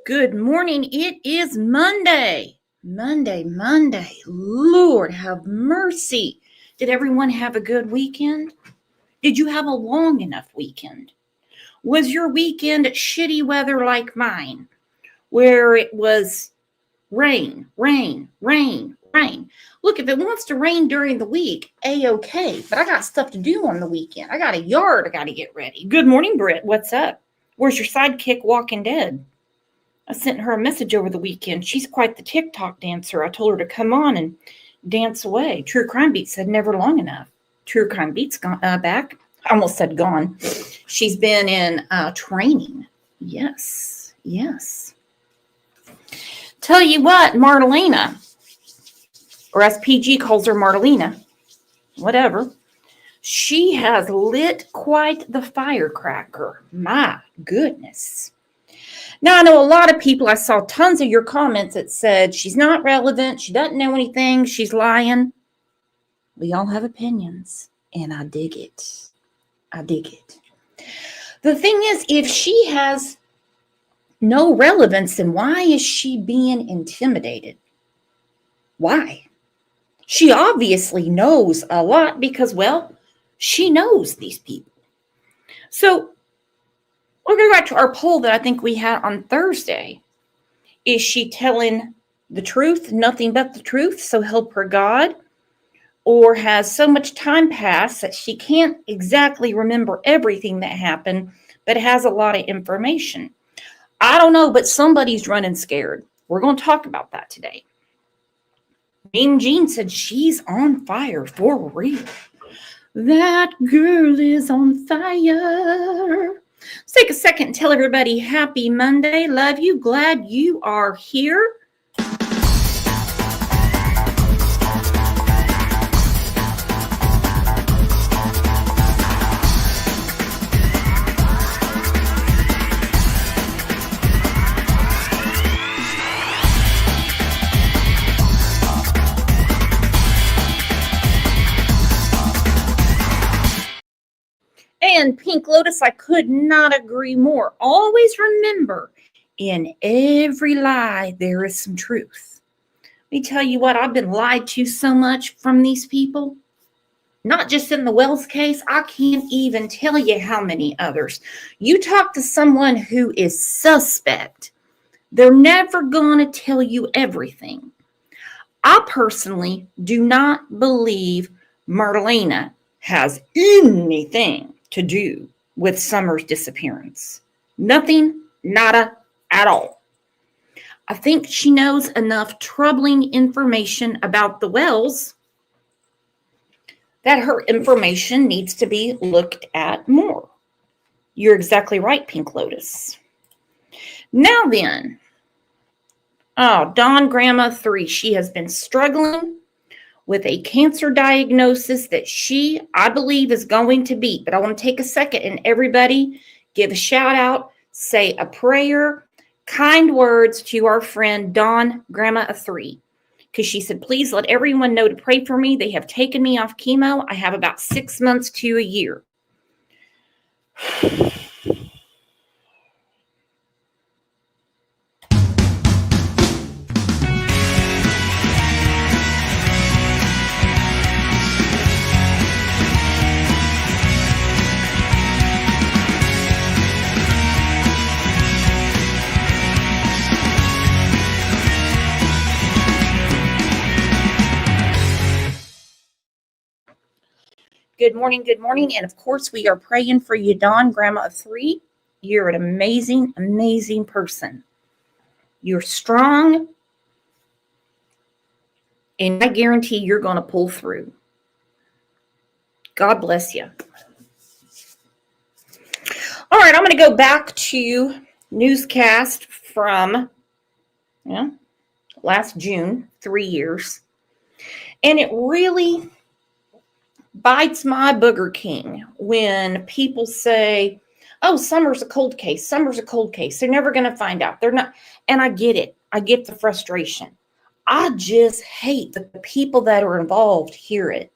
Good morning. It is Monday. Monday. Lord have mercy. Did everyone have a good weekend? Did you have a long enough weekend? Was your weekend shitty weather like mine, where it was rain? Look, if it wants to rain during the week, A-okay. But I got stuff to do on the weekend. I got a yard I got to get ready. Good morning, Britt. What's up? Where's your sidekick Walking Dead? I sent her a message over the weekend. She's quite the TikTok dancer. I told her to come on and dance away. True Crime Beat said never long enough. True Crime Beat's gone back. I almost said gone. She's been in training. Yes. Tell you what, Marlena, or as PG calls her, Marlena, whatever, she has lit quite the firecracker. My goodness. Now, I know a lot of people, I saw tons of your comments that said she's not relevant, she doesn't know anything, she's lying. We all have opinions, and I dig it. The thing is, if she has no relevance, then why is she being intimidated? Why? She obviously knows a lot because, well, she knows these people. So, we'll go back to our poll that I think we had on Thursday. Is she telling the truth, nothing but the truth, so help her God? Or has so much time passed that she can't exactly remember everything that happened, but has a lot of information? I don't know, but somebody's running scared. We're going to talk about that today. Mean Jean said she's on fire for real. That girl is on fire. Let's take a second and tell everybody happy Monday. Love you. Glad you are here. And Pink Lotus, I could not agree more. Always remember, in every lie, there is some truth. Let me tell you what, I've been lied to so much from these people. Not just in the Wells case, I can't even tell you how many others. You talk to someone who is suspect, they're never going to tell you everything. I personally do not believe Marlena has anything to do with Summer's disappearance. Nothing, nada, at all. I think she knows enough troubling information about the Wells that her information needs to be looked at more. You're exactly right, Pink Lotus. Now then, Dawn Grandma 3, she has been struggling with a cancer diagnosis that she, I believe, is going to beat. But I want to take a second and everybody give a shout out, say a prayer, kind words to our friend Dawn Grandma 3. Because she said, please let everyone know to pray for me. They have taken me off chemo. I have about 6 months to a year. Good morning. And of course, we are praying for you, Dawn, Grandma of 3. You're an amazing person. You're strong. And I guarantee you're going to pull through. God bless you. All right, I'm going to go back to newscast from last June, 3 years. And it really bites my booger king when people say, oh, Summer's a cold case. They're never going to find out. They're not. And I get it. I get the frustration. I just hate that the people that are involved hear it.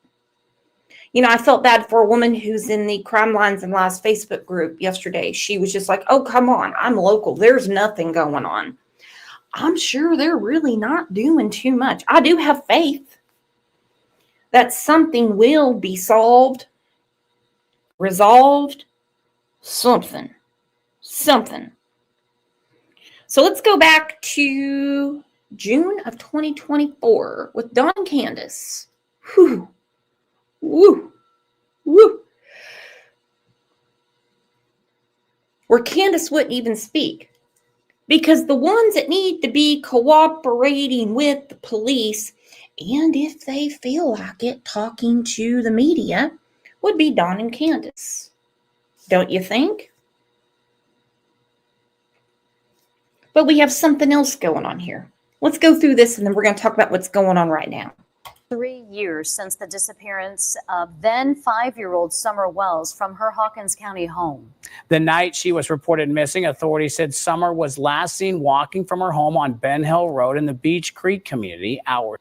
You know, I felt bad for a woman who's in the Crime Lines and Lies Facebook group yesterday. She was just like, oh, come on, I'm local. There's nothing going on. I'm sure they're really not doing too much. I do have faith that something will be solved, resolved, something. So let's go back to June of 2024 with Dawn and Candace. Whew. Woo. Woo. Where Candace wouldn't even speak. Because the ones that need to be cooperating with the police, and if they feel like it, talking to the media, would be Dawn and Candace. Don't you think? But we have something else going on here. Let's go through this, and then we're going to talk about what's going on right now. 3 years since the disappearance of then 5-year-old Summer Wells from her Hawkins County home. The night she was reported missing, authorities said Summer was last seen walking from her home on Ben Hill Road in the Beach Creek community hours.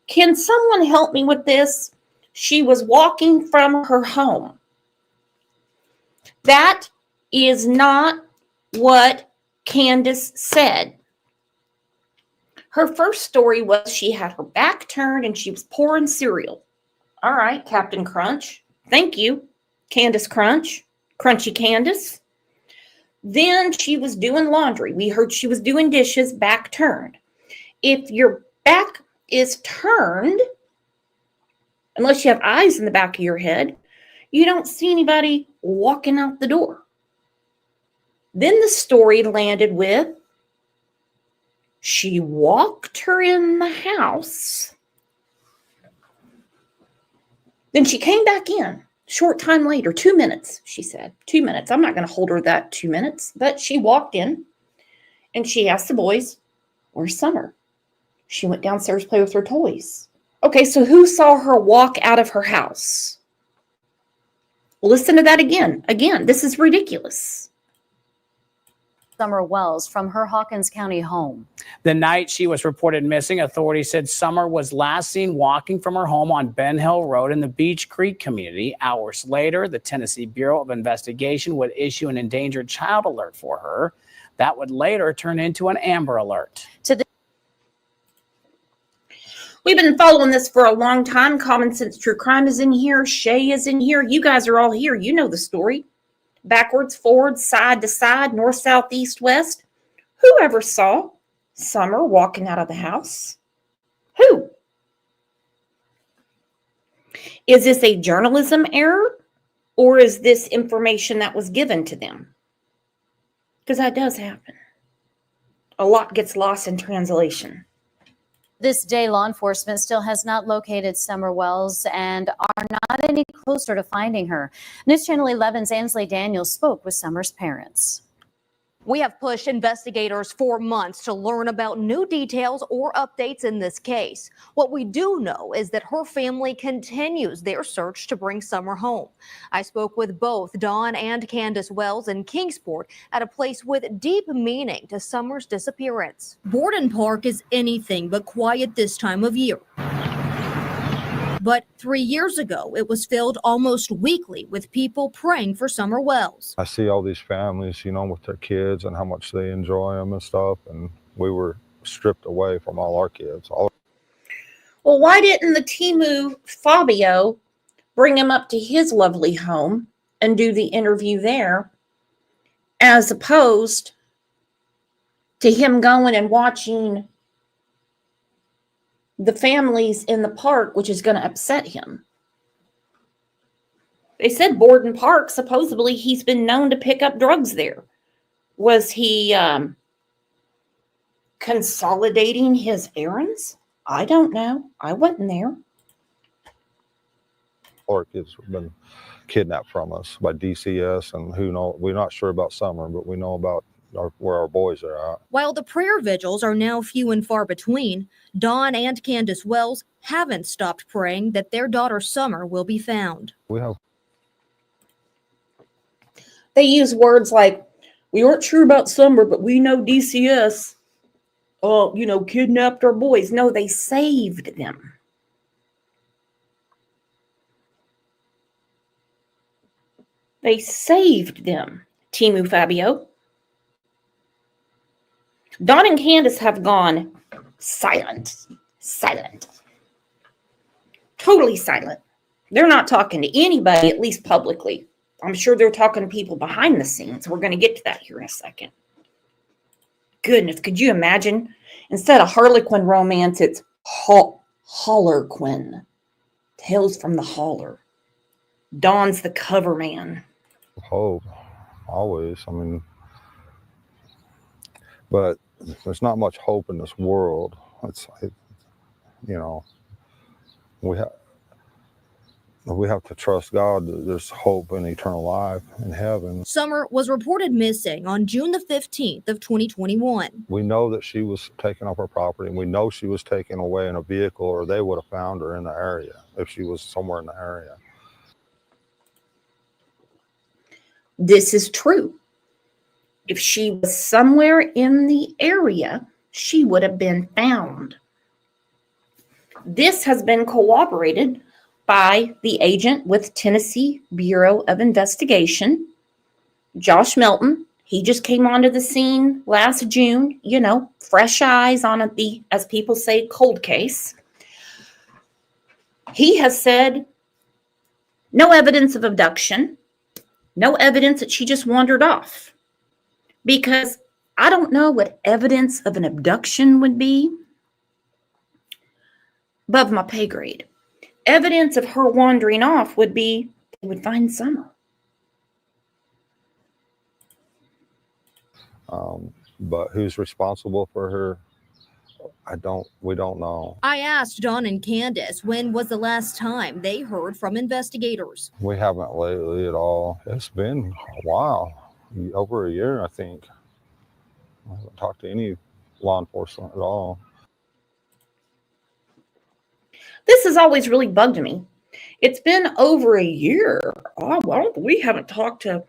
Can someone help me with this? She was walking from her home. That is not what Candace said. Her first story was she had her back turned and she was pouring cereal. All right, Captain Crunch. Thank you, Candace Crunch. Crunchy Candace. Then she was doing laundry. We heard she was doing dishes, back turned. If your back is turned, unless you have eyes in the back of your head, you don't see anybody walking out the door. Then the story landed with she walked her in the house. Then she came back in short time later, 2 minutes, she said. 2 minutes. I'm not going to hold her that 2 minutes, but she walked in and she asked the boys, where's Summer? She went downstairs to play with her toys. Okay, so who saw her walk out of her house? Listen to that again. Again, this is ridiculous. Summer Wells from her Hawkins County home. The night she was reported missing, authorities said Summer was last seen walking from her home on Ben Hill Road in the Beach Creek community. Hours later, the Tennessee Bureau of Investigation would issue an endangered child alert for her. That would later turn into an Amber Alert. We've been following this for a long time. Common Sense True Crime is in here. Shay is in here. You guys are all here. You know the story. Backwards, forwards, side to side, north, south, east, west. Whoever saw Summer walking out of the house? Who? Is this a journalism error or is this information that was given to them? Because that does happen. A lot gets lost in translation. This day, law enforcement still has not located Summer Wells and are not any closer to finding her. News Channel 11's Ansley Daniels spoke with Summer's parents. We have pushed investigators for months to learn about new details or updates in this case. What we do know is that her family continues their search to bring Summer home. I spoke with both Dawn and Candace Wells in Kingsport at a place with deep meaning to Summer's disappearance. Borden Park is anything but quiet this time of year. But 3 years ago, it was filled almost weekly with people praying for Summer Wells. I see all these families, with their kids and how much they enjoy them and stuff. And we were stripped away from all our kids. Well, why didn't the Timu Fabio bring him up to his lovely home and do the interview there, as opposed to him going and watching the families in the park, which is going to upset him? They said Borden Park, supposedly he's been known to pick up drugs there. Was he consolidating his errands? I don't know. I wasn't there. Our kids have been kidnapped from us by DCS, and we're not sure about Summer, but we know about where our boys are at. While the prayer vigils are now few and far between, Dawn and Candace Wells haven't stopped praying that their daughter Summer will be found. They use words like, we aren't sure about Summer, but we know DCS, kidnapped our boys. No, they saved them. They saved them, Timu Fabio. Dawn and Candace have gone silent. Silent. Totally silent. They're not talking to anybody, at least publicly. I'm sure they're talking to people behind the scenes. We're going to get to that here in a second. Goodness, could you imagine? Instead of Harlequin romance, it's Hollerquin. Tales from the Holler. Dawn's the cover man. Hope, always. I mean, but there's not much hope in this world. You know, we have to trust God that there's hope in eternal life in heaven. Summer was reported missing on June the 15th of 2021. We know that she was taken off her property, and we know she was taken away in a vehicle, or they would have found her in the area if she was somewhere in the area. This is true. If she was somewhere in the area, she would have been found. This has been corroborated by the agent with Tennessee Bureau of Investigation, Josh Melton. He just came onto the scene last June, you know, fresh eyes on the, as people say, cold case. He has said no evidence of abduction, no evidence that she just wandered off. Because I don't know what evidence of an abduction would be. Above my pay grade. Evidence of her wandering off would be they would find Summer. But who's responsible for her? We don't know. I asked Dawn and Candace when was the last time they heard from investigators. We haven't lately at all. It's been a while, over a year, I think. I haven't talked to any law enforcement at all. This has always really bugged me. It's been over a year. Oh, well, we haven't talked to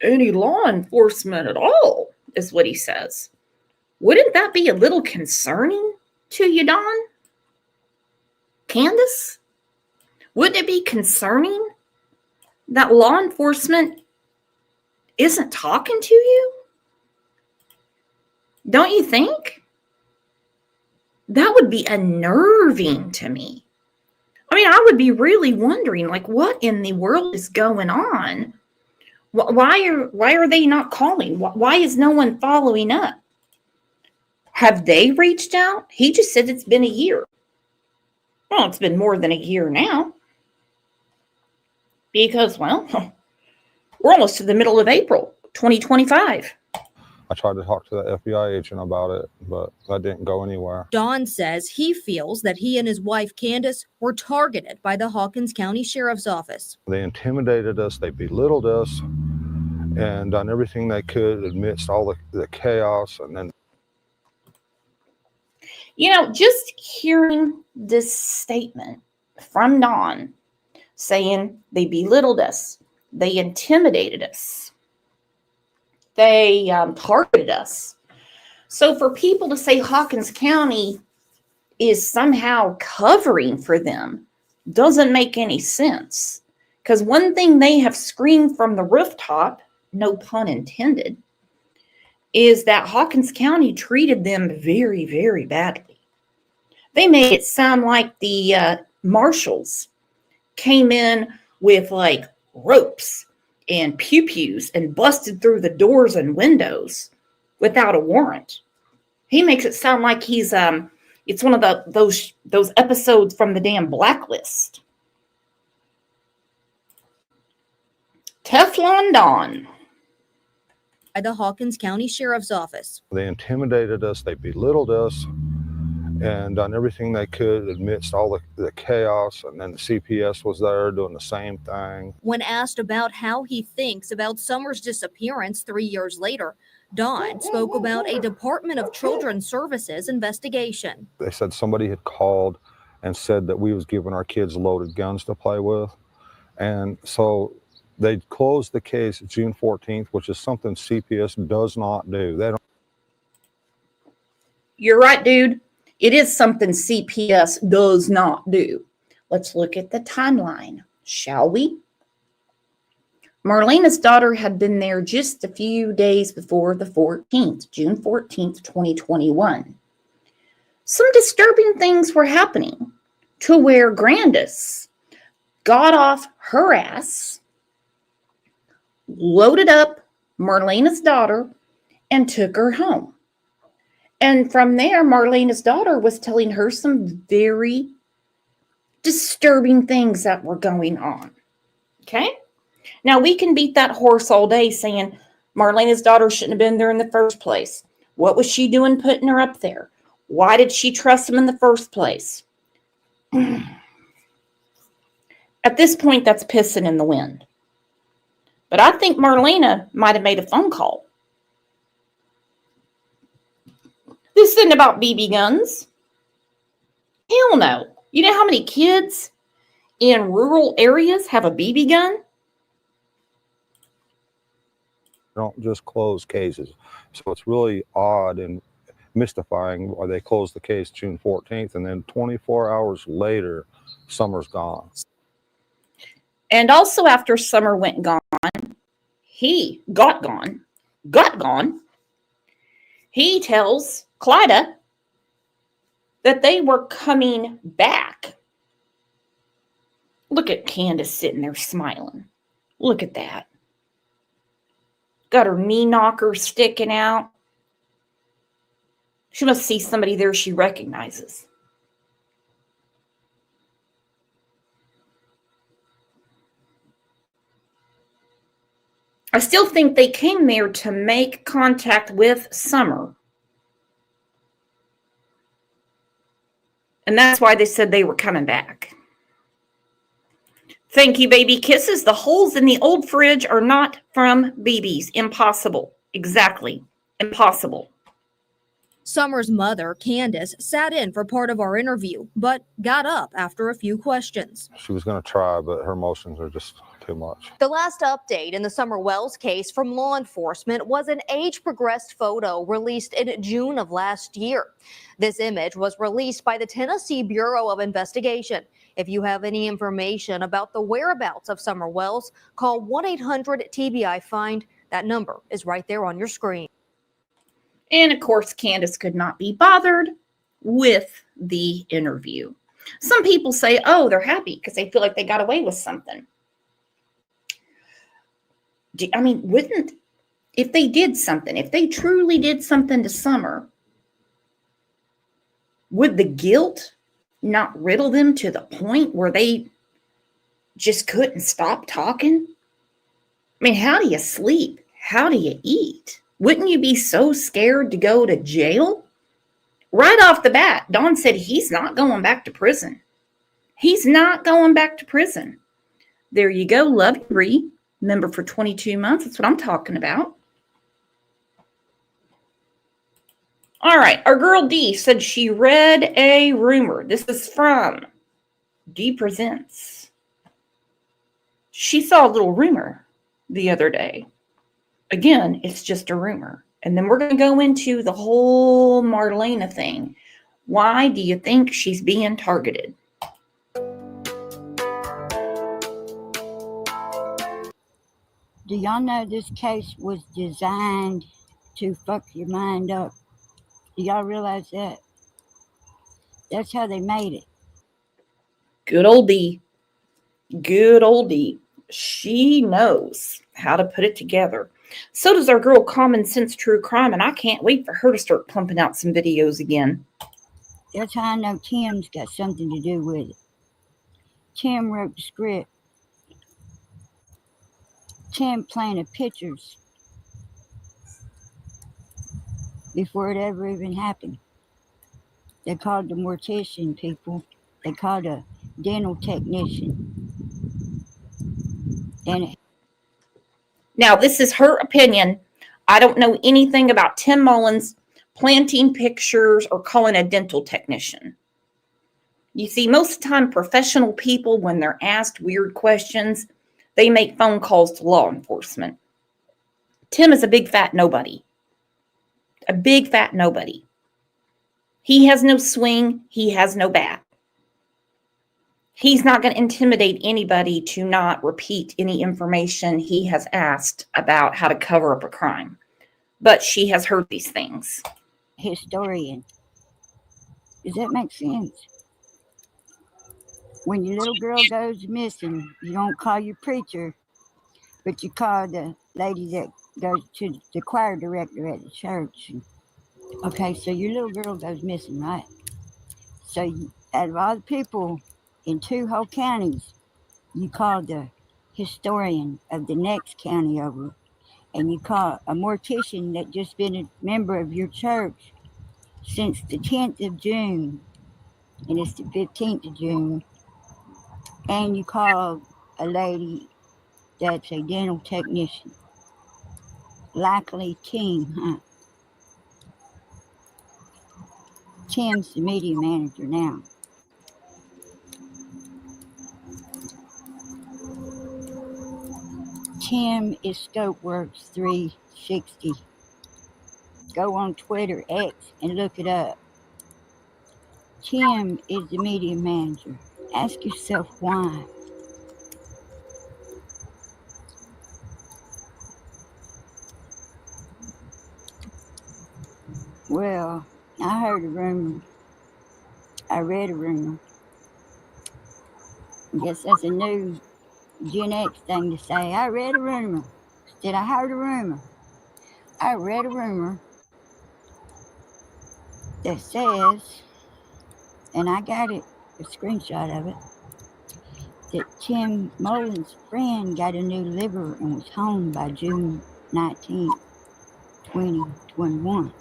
any law enforcement at all, is what he says. Wouldn't that be a little concerning to you, Dawn? Candace? Wouldn't it be concerning that law enforcement isn't talking to you? Don't you think? That would be unnerving to me. I mean, I would be really wondering, like, what in the world is going on? Why are they not calling? Why is no one following up? Have they reached out? He just said it's been a year. Well, it's been more than a year now. Because, well, we're almost to the middle of April, 2025. I tried to talk to the FBI agent about it, but that didn't go anywhere. Dawn says he feels that he and his wife Candace were targeted by the Hawkins County Sheriff's Office. They intimidated us, they belittled us, and done everything they could amidst all the chaos. And then, you know, just hearing this statement from Dawn saying they belittled us, they intimidated us, they targeted us. So for people to say Hawkins County is somehow covering for them doesn't make any sense. Because one thing they have screamed from the rooftop, no pun intended, is that Hawkins County treated them very, very badly. They made it sound like the marshals came in with like ropes and pew-pews and busted through the doors and windows without a warrant. He makes it sound like he's it's one of those episodes from the damn Blacklist. Teflon Dawn. By the Hawkins County Sheriff's Office. they intimidated us, they belittled us, and done everything they could amidst all the chaos. And then the CPS was there doing the same thing. When asked about how he thinks about Summer's disappearance 3 years later, Dawn spoke about a Department of Children's Services investigation. They said somebody had called and said that we was giving our kids loaded guns to play with. And so they closed the case June 14th, which is something CPS does not do. They don't. You're right, dude. It is something CPS does not do. Let's look at the timeline, shall we? Marlena's daughter had been there just a few days before the 14th, June 14th, 2021. Some disturbing things were happening to where Grandis got off her ass, loaded up Marlena's daughter, and took her home. And from there, Marlena's daughter was telling her some very disturbing things that were going on. Okay? Now, we can beat that horse all day saying Marlena's daughter shouldn't have been there in the first place. What was she doing putting her up there? Why did she trust him in the first place? At this point, that's pissing in the wind. But I think Marlena might have made a phone call. This isn't about BB guns. Hell no. You know how many kids in rural areas have a BB gun? Don't just close cases. So it's really odd and mystifying why they closed the case June 14th and then 24 hours later, Summer's gone. And also after Summer went gone, he got gone, he tells Clyda that they were coming back. Look at Candace sitting there smiling. Look at that. Got her knee knocker sticking out. She must see somebody there she recognizes. I still think they came there to make contact with Summer. And that's why they said they were coming back. Thank you, baby kisses. The holes in the old fridge are not from BBs. Impossible. Exactly. Impossible. Summer's mother, Candace, sat in for part of our interview, but got up after a few questions. She was going to try, but her emotions are just too much. The last update in the Summer Wells case from law enforcement was an age-progressed photo released in June of last year. This image was released by the Tennessee Bureau of Investigation. If you have any information about the whereabouts of Summer Wells, call 1-800-TBI-FIND. That number is right there on your screen. And of course, Candace could not be bothered with the interview. Some people say, oh, they're happy because they feel like they got away with something. I mean, if they did something, if they truly did something to Summer, would the guilt not riddle them to the point where they just couldn't stop talking? I mean, how do you sleep? How do you eat? Wouldn't you be so scared to go to jail? Right off the bat, Don said he's not going back to prison. He's not going back to prison. There you go, Lovey Ree, member for 22 months. That's what I'm talking about. All right, our girl D said she read a rumor. This is from D Presents. She saw a little rumor the other day. Again, it's just a rumor. And then we're going to go into the whole Marlena thing. Why do you think she's being targeted? Do y'all know this case was designed to fuck your mind up? Do y'all realize that? That's how they made it. Good old D. Good old D. She knows how to put it together. So does our girl Common Sense True Crime, and I can't wait for her to start pumping out some videos again. That's how I know Tim's got something to do with it. Tim wrote the script. Tim planted pictures before it ever even happened. They called the mortician people. They called a dental technician. And Now, this is her opinion. I don't know anything about Tim Mullins planting pictures or calling a dental technician. You see, most of the time, professional people, when they're asked weird questions, they make phone calls to law enforcement. Tim is a big fat nobody. A big fat nobody. He has no swing. He has no bat. He's not going to intimidate anybody to not repeat any information he has asked about how to cover up a crime. But she has heard these things. Historian. Does that make sense? When your little girl goes missing, you don't call your preacher, but you call the lady that goes to the choir director at the church. Okay, so your little girl goes missing, right? So out of all the people in 2 whole counties, you call the historian of the next county over, and you call a mortician that just been a member of your church since the 10th of June, and it's the 15th of June, and you call a lady that's a dental technician, likely Tim, huh? Tim's the media manager now. Tim is Scopeworks 360. Go on Twitter, X, and look it up. Tim is the media manager. Ask yourself why. Well, I heard a rumor. I read a rumor. I guess that's a new Gen X thing to say. I read a rumor. Instead, I heard a rumor. I read a rumor that says, and I got it, a screenshot of it, that Tim Mullen's friend got a new liver and was home by June 19th, 2021.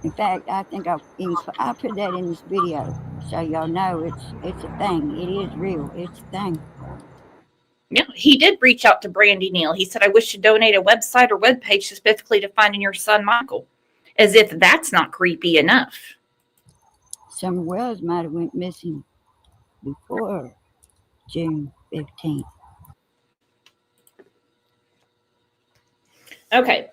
In fact, I think I'll put that in this video so y'all know it's a thing. It is real. It's a thing. Yeah, he did reach out to Brandy Neal. He said, I wish to donate a website or webpage specifically to finding your son, Michael. As if that's not creepy enough. Summer Wells might have went missing before June 15th. Okay,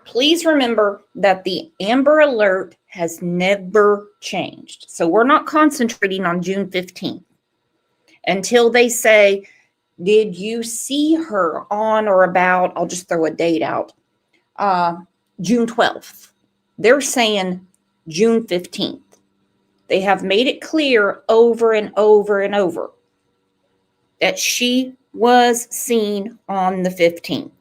please remember that the Amber Alert has never changed. So we're not concentrating on June 15th until they say, did you see her on or about, I'll just throw a date out, June 12th. They're saying June 15th. They have made it clear over and over and over that she was seen on the 15th.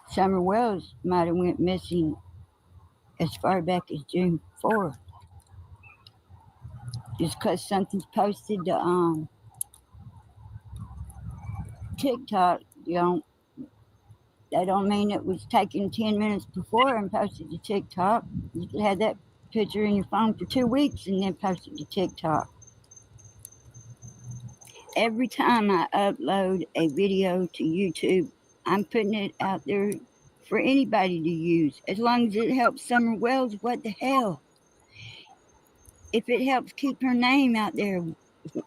Summer Wells might have went missing as far back as June 4th. Just because something's posted to TikTok, that don't mean it was taken 10 minutes before and posted to TikTok. You could have that picture in your phone for 2 weeks and then post it to TikTok. Every time I upload a video to YouTube, I'm putting it out there for anybody to use. As long as it helps Summer Wells, what the hell? If it helps keep her name out there,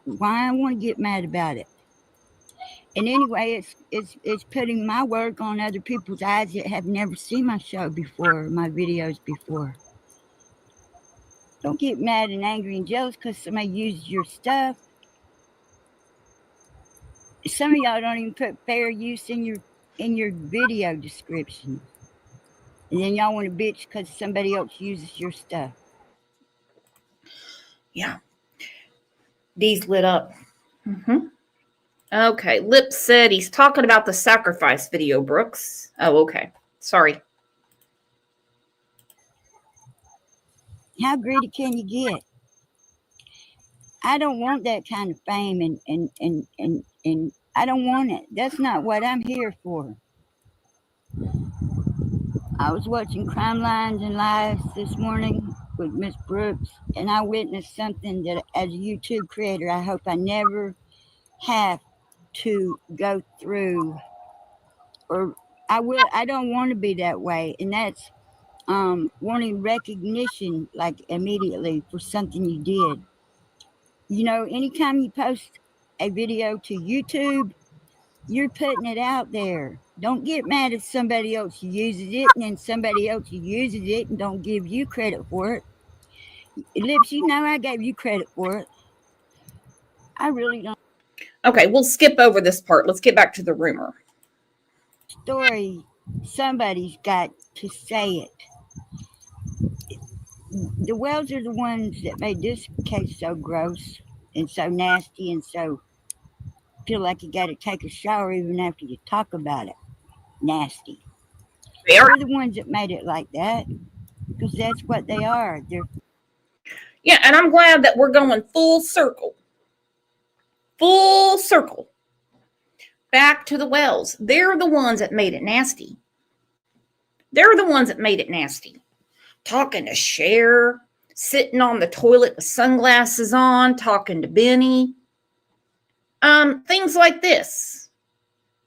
why I want to get mad about it? And anyway, it's putting my work on other people's eyes that have never seen my show before, my videos before. Don't get mad and angry and jealous because somebody uses your stuff. Some of y'all don't even put fair use in your video description. And then y'all want to bitch because somebody else uses your stuff. Yeah. These lit up. Okay. Lip said he's talking about the sacrifice video, Brooks. Oh, okay. Sorry. How greedy can you get? I don't want that kind of fame and I don't want it. That's not what I'm here for. I was watching Crime Lines and Lives this morning with Miss Brooks, and I witnessed something that as a YouTube creator, I hope I never have to go through, or I don't want to be that way. And that's wanting recognition like immediately for something you did. You know, anytime you post a video to YouTube, you're putting it out there. Don't get mad if somebody else uses it and then somebody else uses it and don't give you credit for it. Lips, you know I gave you credit for it. I really don't. Okay, we'll skip over this part. Let's get back to the rumor. Story, somebody's got to say it. The Wells are the ones that made this case so gross and so nasty and so feel like you got to take a shower even after you talk about it. Nasty. They're the ones that made it like that because that's what they are. They're Yeah, and I'm glad that we're going full circle. Full circle. Back to the Wells. They're the ones that made it nasty. They're the ones that made it nasty. Talking to Cher, sitting on the toilet with sunglasses on, talking to Benny. Things like this.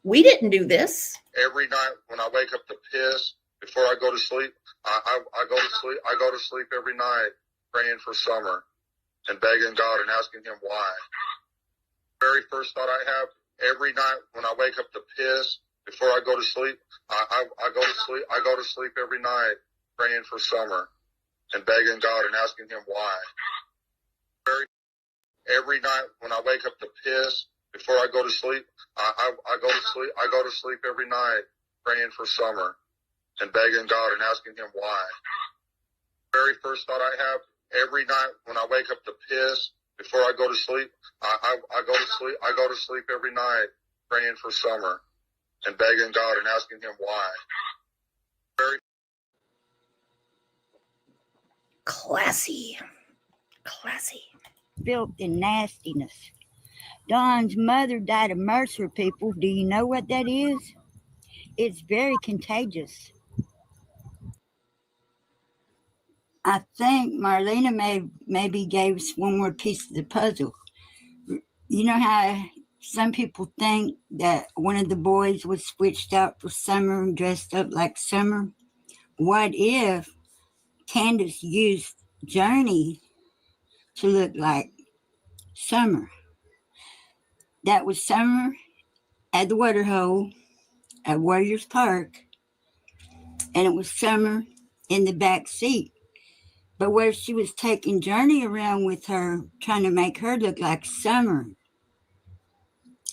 We didn't do this. Every night when I wake up to piss before I go to sleep, I go to sleep. I go to sleep every night praying for Summer and begging God and asking Him why. Very first thought I have every night when I wake up to piss before I go to sleep, I go to sleep. I go to sleep every night praying for Summer and begging God and asking Him why. Every night when I wake up to piss before I go to sleep, I go to sleep. I go to sleep every night praying for Summer and begging God and asking Him why. Very first thought I have every night when I wake up to piss before I go to sleep, I go to sleep. I go to sleep every night praying for Summer and begging God and asking Him why. Classy. Classy. filth and nastiness. Dawn's mother died of Mercer, people. Do you know what that is? It's very contagious. I think Marlena maybe gave us one more piece of the puzzle. You know how some people think that one of the boys was switched out for Summer and dressed up like Summer? What if Candace used Journey to look like Summer? That was Summer at the waterhole at Warriors Park, and it was Summer in the back seat. But where she was taking Journey around with her, trying to make her look like Summer.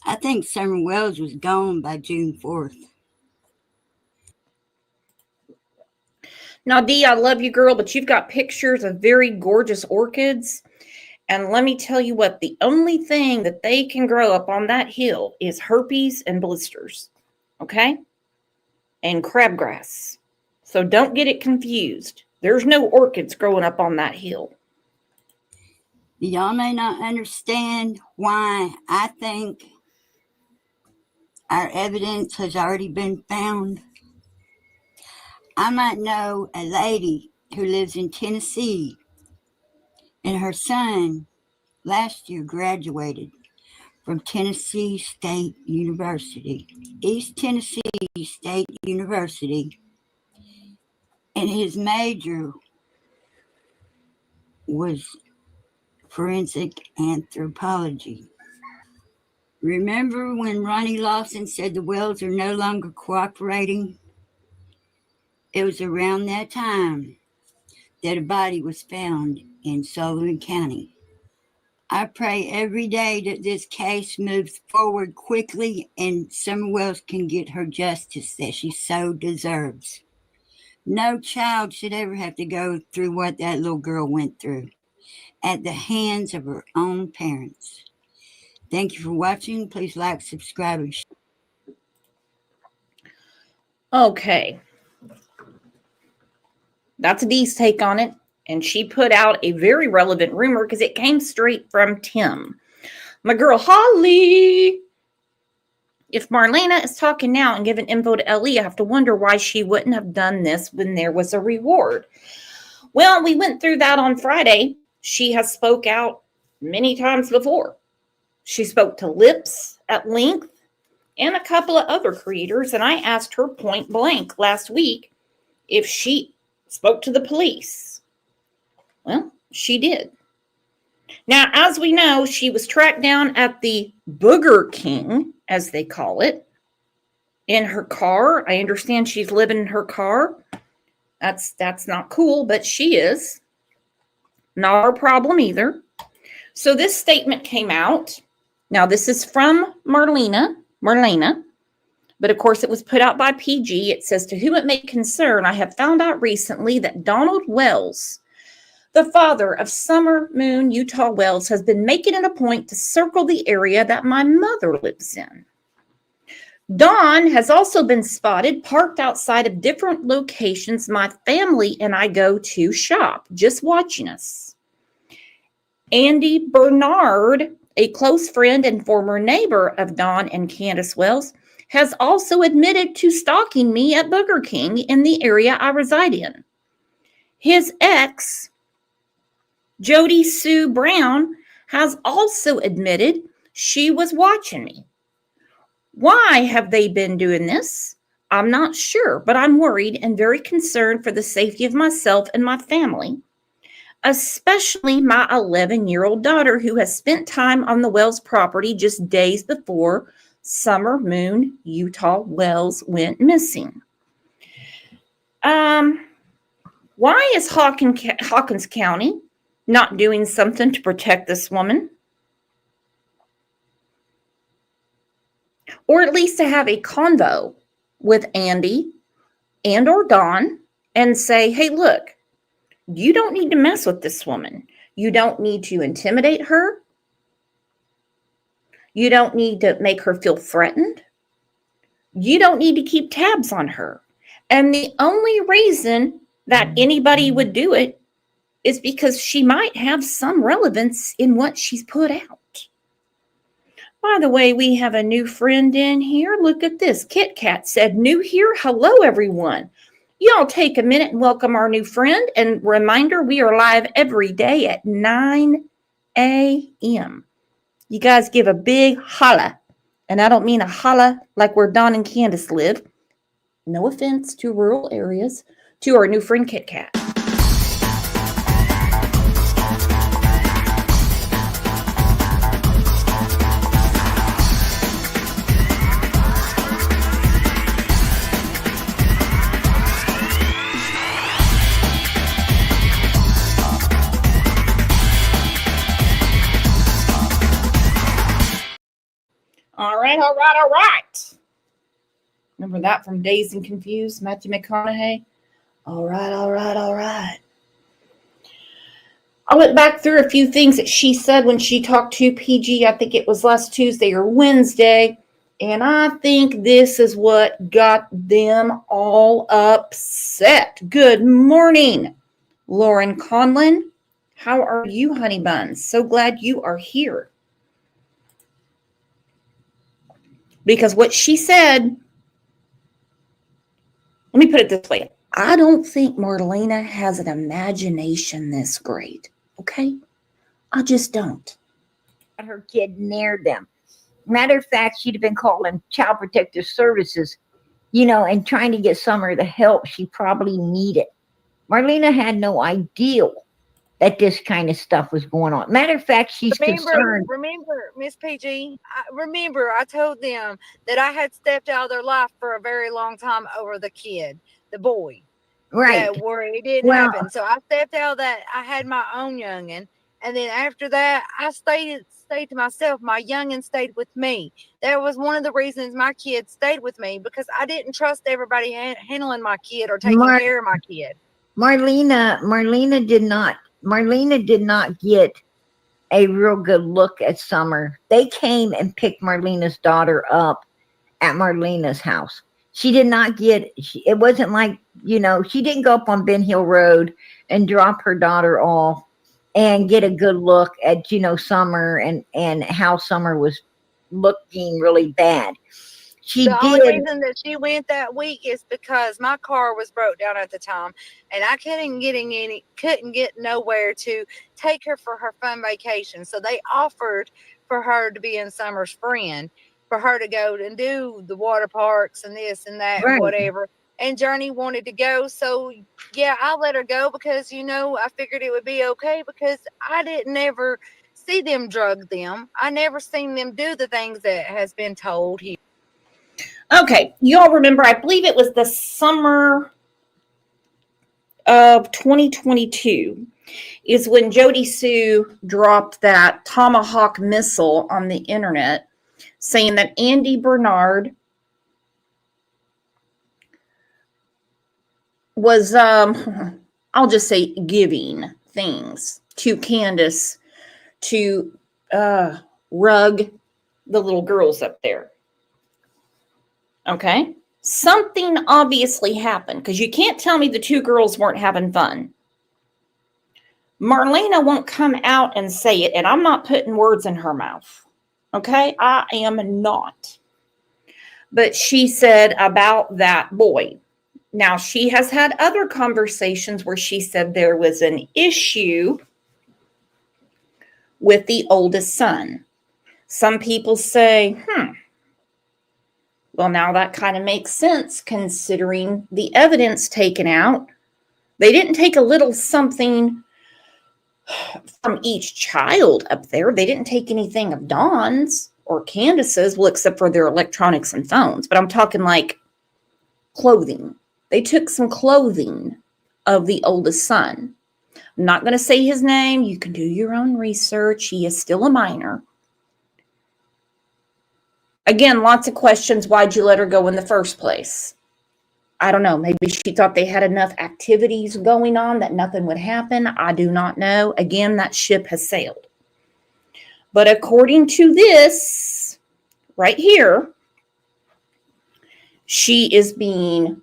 I think Summer Wells was gone by June 4th. Now, Dee, I love you, girl, but you've got pictures of very gorgeous orchids. And let me tell you what, the only thing that they can grow up on that hill is herpes and blisters. Okay? And crabgrass. So don't get it confused. There's no orchids growing up on that hill. Y'all may not understand why I think our evidence has already been found. I might know a lady who lives in Tennessee, and her son last year graduated from Tennessee State University, East Tennessee State University, and his major was forensic anthropology. Remember when Ronnie Lawson said the Wells are no longer cooperating? It was around that time that a body was found in Sullivan County. I pray every day that this case moves forward quickly and Summer Wells can get her justice that she so deserves. No child should ever have to go through what that little girl went through at the hands of her own parents. Thank you for watching. Please like, subscribe, and share. Okay. That's Dee's take on it. And she put out a very relevant rumor because it came straight from Tim. My girl Holly. If Marlena is talking now and giving info to Ellie, I have to wonder why she wouldn't have done this when there was a reward. Well, we went through that on Friday. She has spoke out many times before. She spoke to Lips at length and a couple of other creators, and I asked her point blank last week if she spoke to the police. Well, she did. Now, as we know, she was tracked down at the Booger King, as they call it, in her car. I understand she's living in her car. That's not cool, but she is. Not our problem either. So this statement came out. Now, this is from Marina, but of course it was put out by PG. It says, to whom it may concern, I have found out recently that Donald Wells, the father of Summer Moon Utah Wells, has been making it a point to circle the area that my mother lives in. Dawn has also been spotted parked outside of different locations my family and I go to shop, just watching us. Andy Bernard, a close friend and former neighbor of Dawn and Candace Wells, has also admitted to stalking me at Burger King in the area I reside in. His ex, Jody Sue Brown, has also admitted she was watching me. Why have they been doing this? I'm not sure, but I'm worried and very concerned for the safety of myself and my family, especially my 11-year-old daughter who has spent time on the Wells property just days before Summer Moon Utah Wells went missing. Why is Hawkins County not doing something to protect this woman? Or at least to have a convo with Andy and or Dawn and say, hey, look, you don't need to mess with this woman. You don't need to intimidate her. You don't need to make her feel threatened. You don't need to keep tabs on her. And the only reason that anybody would do it is because she might have some relevance in what she's put out. By the way, we have a new friend in here. Look at this. Kit Kat said, new here. Hello, everyone. Y'all take a minute and welcome our new friend. And reminder, we are live every day at 9 a.m. You guys give a big holla. And I don't mean a holla like where Don and Candace live. No offense to rural areas. To our new friend, Kit Kat. All right. Remember that from Dazed and Confused, Matthew McConaughey? All right. I went back through a few things that she said when she talked to PG. I think it was last Tuesday or Wednesday. And I think this is what got them all upset. Good morning, Lauren Conlon. How are you, honey buns? So glad you are here. Because what she said, let me put it this way. I don't think Marlena has an imagination this great. Okay? I just don't. Her kid near them. Matter of fact, she'd have been calling Child Protective Services, and trying to get Summer the help she probably needed. Marlena had no idea that this kind of stuff was going on. Matter of fact, she's concerned. Remember, Miss PG, I told them that I had stepped out of their life for a very long time over the kid, the boy. Right. Where it didn't happen. So I stepped out of that. I had my own youngin'. And then after that, I stayed to myself. My youngin' stayed with me. That was one of the reasons my kid stayed with me, because I didn't trust everybody handling my kid or taking care of my kid. Marlena did not get a real good look at Summer. They came and picked Marlena's daughter up at Marlena's house. She did not get, it wasn't like, she didn't go up on Ben Hill Road and drop her daughter off and get a good look at, Summer and how Summer was looking really bad. The only reason that she went that week is because my car was broke down at the time, and I couldn't get nowhere to take her for her fun vacation. So they offered for her to be in Summer's friend, for her to go and do the water parks and this and that, and whatever. And Journey wanted to go, so yeah, I let her go because I figured it would be okay, because I didn't ever see them drug them. I never seen them do the things that has been told here. Okay, you all remember, I believe it was the summer of 2022 is when Jody Sue dropped that Tomahawk missile on the internet saying that Andy Bernard was, I'll just say, giving things to Candace to rug the little girls up there. Okay? Something obviously happened because you can't tell me the two girls weren't having fun. Marlena won't come out and say it, and I'm not putting words in her mouth. Okay? I am not. But she said about that boy. Now, she has had other conversations where she said there was an issue with the oldest son. Some people say, well, now that kind of makes sense considering the evidence taken out. They didn't take a little something from each child up there. They didn't take anything of Dawn's or Candace's, well, except for their electronics and phones. But I'm talking like clothing. They took some clothing of the oldest son. I'm not going to say his name. You can do your own research. He is still a minor. Again, lots of questions. Why'd you let her go in the first place? I don't know. Maybe she thought they had enough activities going on that nothing would happen. I do not know. Again, that ship has sailed. But according to this right here, she is being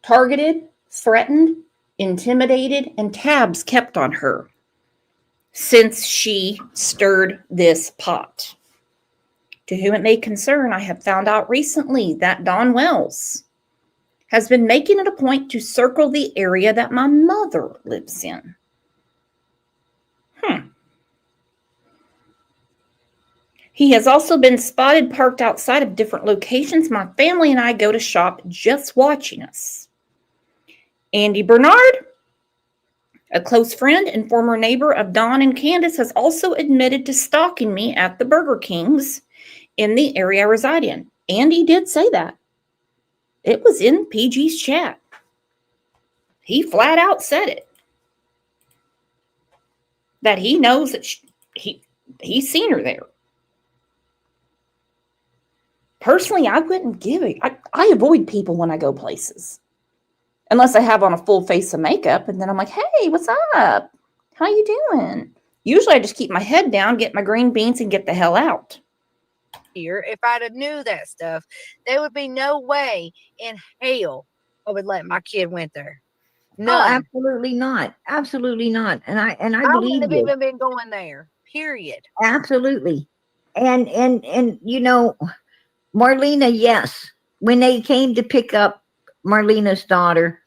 targeted, threatened, intimidated, and tabs kept on her since she stirred this pot. To whom it may concern, I have found out recently that Dawn Wells has been making it a point to circle the area that my mother lives in. He has also been spotted parked outside of different locations my family and I go to shop, just watching us. Andy Bernard, a close friend and former neighbor of Dawn and Candace, has also admitted to stalking me at the Burger Kings in the area I reside in. Andy did say that. It was in PG's chat. He flat out said it. That he knows that he's seen her there. Personally, I wouldn't give it. I avoid people when I go places. Unless I have on a full face of makeup. And then I'm like, hey, what's up? How you doing? Usually I just keep my head down, get my green beans, and get the hell out. Here, if I'd have knew that stuff, there would be no way in hell I would let my kid went there. No, absolutely not. Absolutely not. And I I believe wouldn't have you. even been going there. Period. Absolutely. And you know, Marlena, yes. When they came to pick up Marlena's daughter,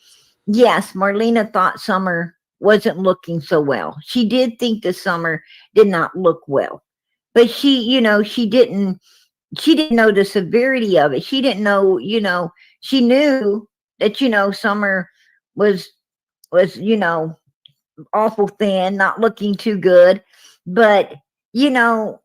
yes, Marlena thought Summer wasn't looking so well. She did think the Summer did not look well. But she, you know, she didn't know the severity of it. She didn't know, you know, she knew that, you know, Summer was, you know, awful thin, not looking too good. But, you know,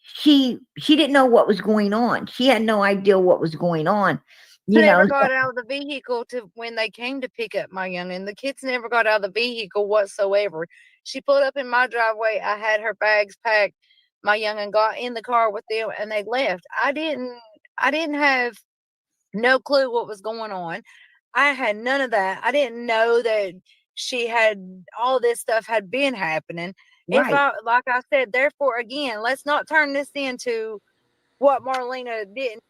she didn't know what was going on. She had no idea what was going on. You know, never got out of the vehicle to when they came to pick up my youngin'. The kids never got out of the vehicle whatsoever. She pulled up in my driveway. I had her bags packed. My youngin' got in the car with them and they left. I didn't have no clue what was going on. I had none of that. I didn't know that she had all this stuff had been happening. right. Like I said, therefore, again, let's not turn this into what Marlena didn't.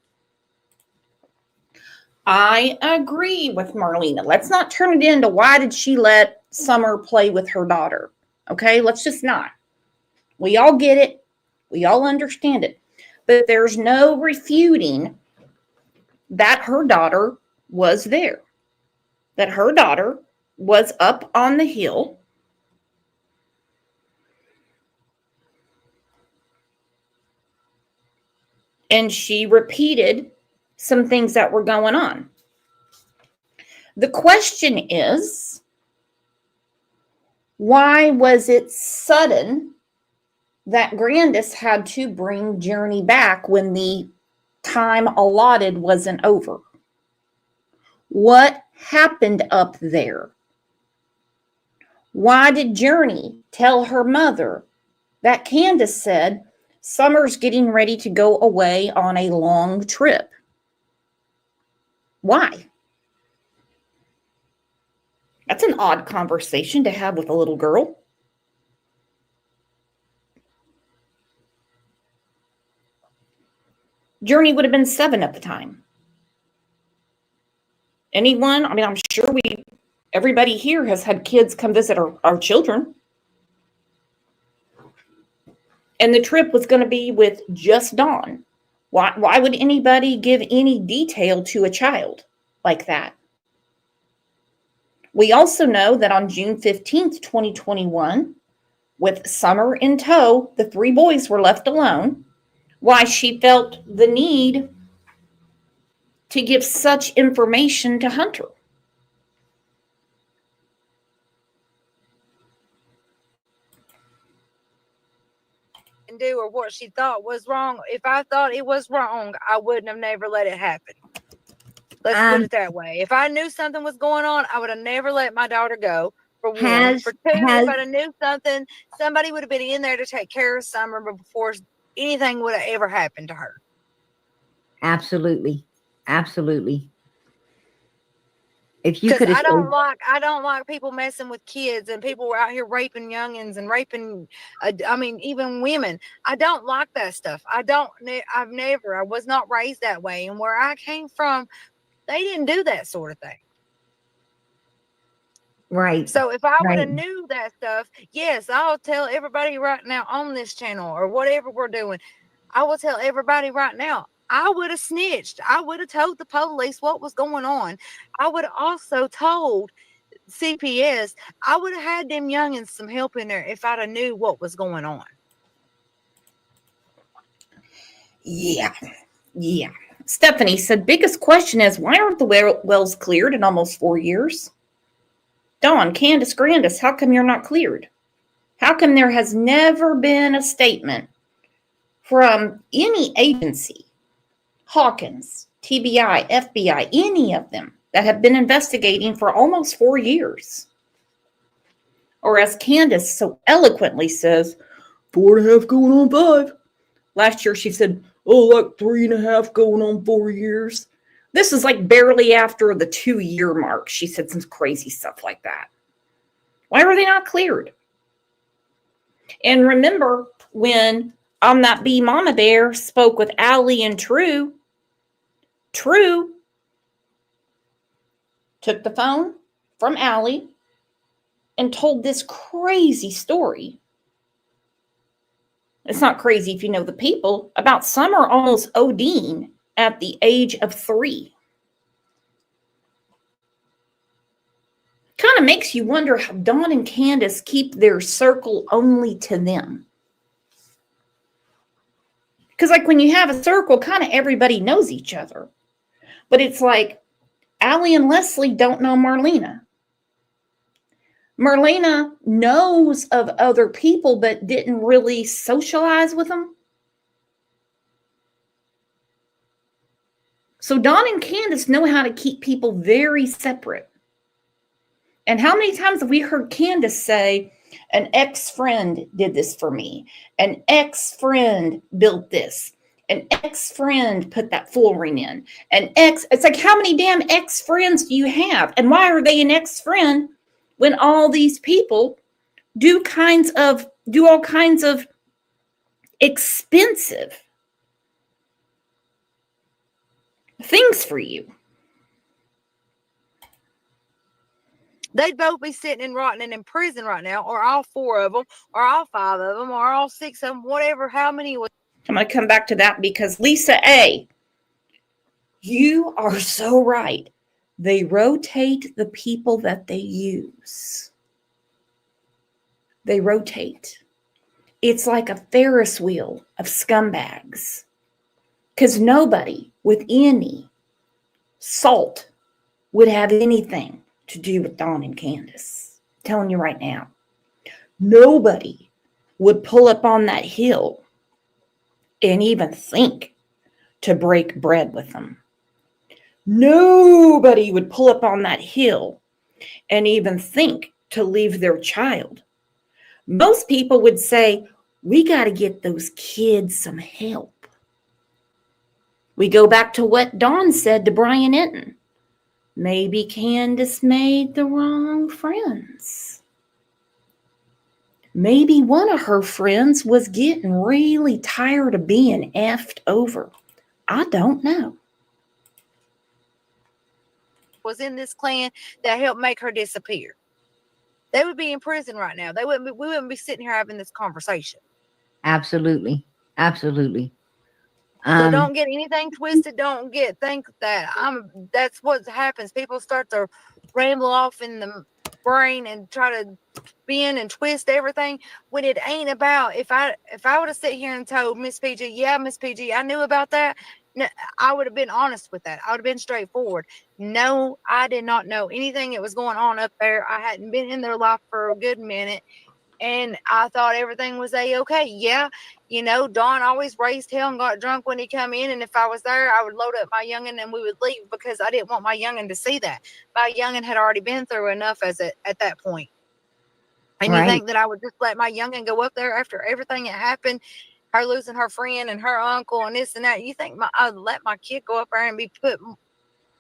I agree with Marlena. Let's not turn it into why did she let Summer play with her daughter? Okay, let's just not. We all get it. We all understand it. But there's no refuting that her daughter was there. That her daughter was up on the hill. And she repeated some things that were going on. The question is, why was it sudden that Grandis had to bring Journey back when the time allotted wasn't over? What happened up there? Why did Journey tell her mother that Candace said Summer's getting ready to go away on a long trip? Why? That's an odd conversation to have with a little girl. Journey would have been 7 at the time. Anyone? I mean, I'm sure everybody here has had kids come visit our children. And the trip was going to be with just Dawn. Why would anybody give any detail to a child like that? We also know that on June 15th, 2021, with Summer in tow, the 3 boys were left alone. Why she felt the need to give such information to Hunter. And do or what she thought was wrong. If I thought it was wrong, I wouldn't have never let it happen. Let's put it that way. If I knew something was going on, I would have never let my daughter go. For one. For two, if I knew something, somebody would have been in there to take care of Summer before anything would have ever happened to her. Absolutely. Absolutely. If you could have, I don't like people messing with kids, and people were out here raping youngins and raping, I mean, even women. I don't like that stuff. I was not raised that way. And where I came from, they didn't do that sort of thing. Right. So if I would have knew that stuff, yes, I'll tell everybody right now on this channel or whatever we're doing. I will tell everybody right now, I would have snitched. I would have told the police what was going on. I would have also told CPS. I would have had them youngins some help in there if I'd have knew what was going on. Yeah. Stephanie said, biggest question is, why aren't the wells cleared in almost 4 years? Dawn, Candace Grandis, how come you're not cleared? How come there has never been a statement from any agency, Hawkins, TBI, FBI, any of them that have been investigating for almost 4 years? Or as Candace so eloquently says, 4.5 going on 5. Last year she said, like 3.5 going on 4 years. This is like barely after the 2-year mark. She said some crazy stuff like that. Why were they not cleared? And remember when On That Bee Mama Bear spoke with Allie and True took the phone from Allie and told this crazy story. It's not crazy if you know the people, about Summer almost ODing at the age of 3. Kind of makes you wonder how Dawn and Candace keep their circle only to them. Because like when you have a circle, kind of everybody knows each other. But it's like Allie and Leslie don't know Marlena. Marlena knows of other people, but didn't really socialize with them. So Dawn and Candace know how to keep people very separate. And how many times have we heard Candace say, an ex-friend did this for me. An ex-friend built this. An ex-friend put that flooring in. It's like, how many damn ex-friends do you have? And why are they an ex-friend when all these people do all kinds of expensive things for you? They'd both be sitting and rotting in prison right now, or all 4 of them, or all 5 of them, or all 6 of them, whatever, how many was. I'm going to come back to that because Lisa A., you are so right. They rotate the people that they use. They rotate. It's like a Ferris wheel of scumbags. Because nobody with any salt would have anything to do with Dawn and Candace. I'm telling you right now. Nobody would pull up on that hill and even think to break bread with them. Nobody would pull up on that hill and even think to leave their child. Most people would say, we got to get those kids some help. We go back to what Dawn said to Brian Enton. Maybe Candace made the wrong friends. Maybe one of her friends was getting really tired of being effed over. I don't know. Was in this clan that helped make her disappear. They would be in prison right now. We wouldn't be sitting here having this conversation. Absolutely. Absolutely. So don't get anything twisted. Don't think that that's what happens. People start to ramble off in the brain and try to bend and twist everything when it ain't about. If I would have sit here and told Miss PG, yeah, Miss PG, I knew about that. No, I would have been honest with that. I would have been straightforward. No, I did not know anything that was going on up there. I hadn't been in their life for a good minute. And I thought everything was a-okay. Yeah, you know, Don always raised hell and got drunk when he come in. And if I was there, I would load up my youngin' and we would leave because I didn't want my youngin' to see that. My youngin' had already been through enough at that point. And Right. you think that I would just let my youngin' go up there after everything that happened, her losing her friend and her uncle and this and that? You think I'd let my kid go up there and be put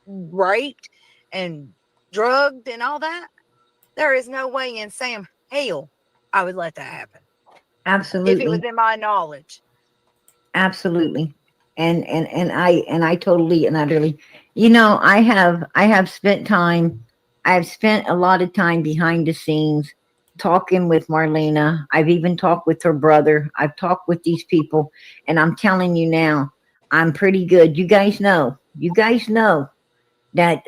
raped and drugged and all that? There is no way in Sam hell I would let that happen. Absolutely. If it was in my knowledge. Absolutely. And I totally and utterly, you know, I have spent a lot of time behind the scenes talking with Marlena. I've even talked with her brother. I've talked with these people, and I'm telling you now, I'm pretty good. You guys know that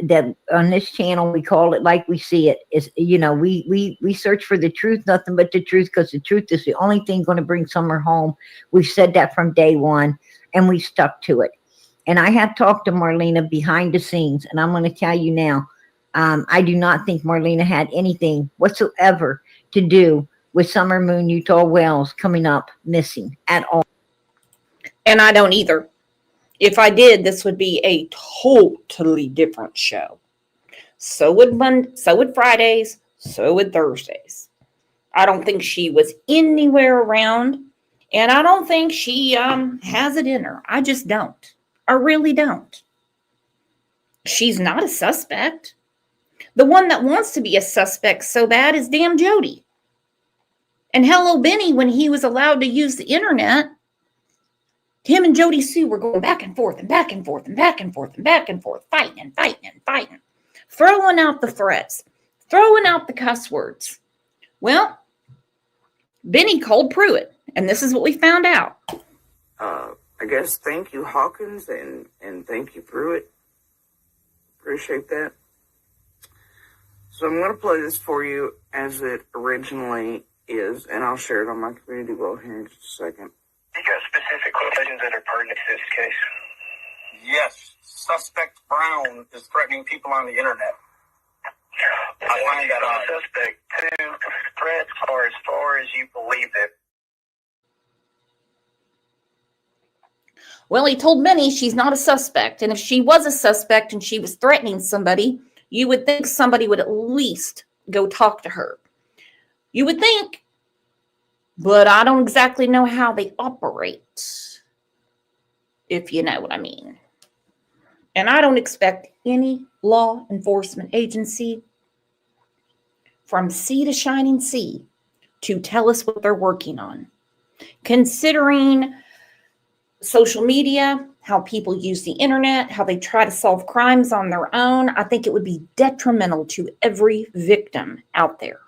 on this channel, we call it like we see it. Is, you know, we search for the truth, nothing but the truth, because the truth is the only thing going to bring Summer home. We've said that from day one, and we stuck to it. And I have talked to Marlena behind the scenes, and I'm going to tell you now, I do not think Marlena had anything whatsoever to do with Summer Moon Utah Wells coming up missing at all. And I don't either. If I did, this would be a totally different show. So would Fridays, so would Thursdays. I don't think she was anywhere around, and I don't think she has it in her. I just don't. I really don't. She's not a suspect. The one that wants to be a suspect so bad is damn Jody. And hello, Benny, when he was allowed to use the internet, him and Jody Sue were going back and forth and back and forth and back and forth and back and forth, fighting and fighting and fighting, throwing out the threats, throwing out the cuss words. Well, Benny called Pruitt, and this is what we found out. I guess thank you, Hawkins, and thank you, Pruitt. Appreciate that. So I'm going to play this for you as it originally is, and I'll share it on my community blog here in just a second. You got specific questions that are pertinent to this case? Yes. Suspect Brown is threatening people on the internet. I find that odd. Suspect 2 threats are as far as you believe it. Well, he told Benny she's not a suspect. And if she was a suspect and she was threatening somebody, you would think somebody would at least go talk to her. You would think, but I don't exactly know how they operate, if you know what I mean. And I don't expect any law enforcement agency from sea to shining sea to tell us what they're working on. Considering social media, how people use the internet, how they try to solve crimes on their own, I think it would be detrimental to every victim out there.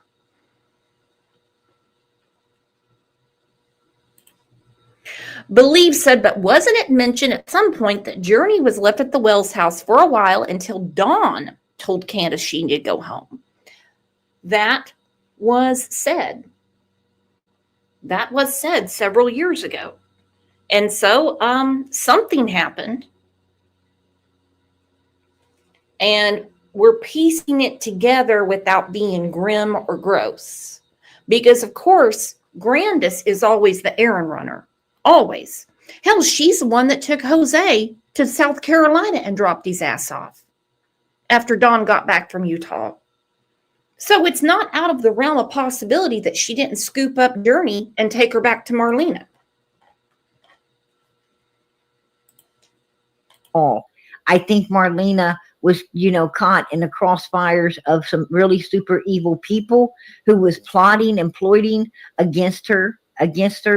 Believe said, but wasn't it mentioned at some point that Journey was left at the Wells house for a while until Dawn told Candace she needed to go home? That was said. That was said several years ago. And so something happened. And we're piecing it together without being grim or gross. Because, of course, Grandis is always the errand runner. Always. Hell, she's the one that took Jose to South Carolina and dropped his ass off after Dawn got back from Utah. So it's not out of the realm of possibility that she didn't scoop up Journey and take her back to Marlena. I think Marlena was, caught in the crossfires of some really super evil people who was plotting and ploiting against her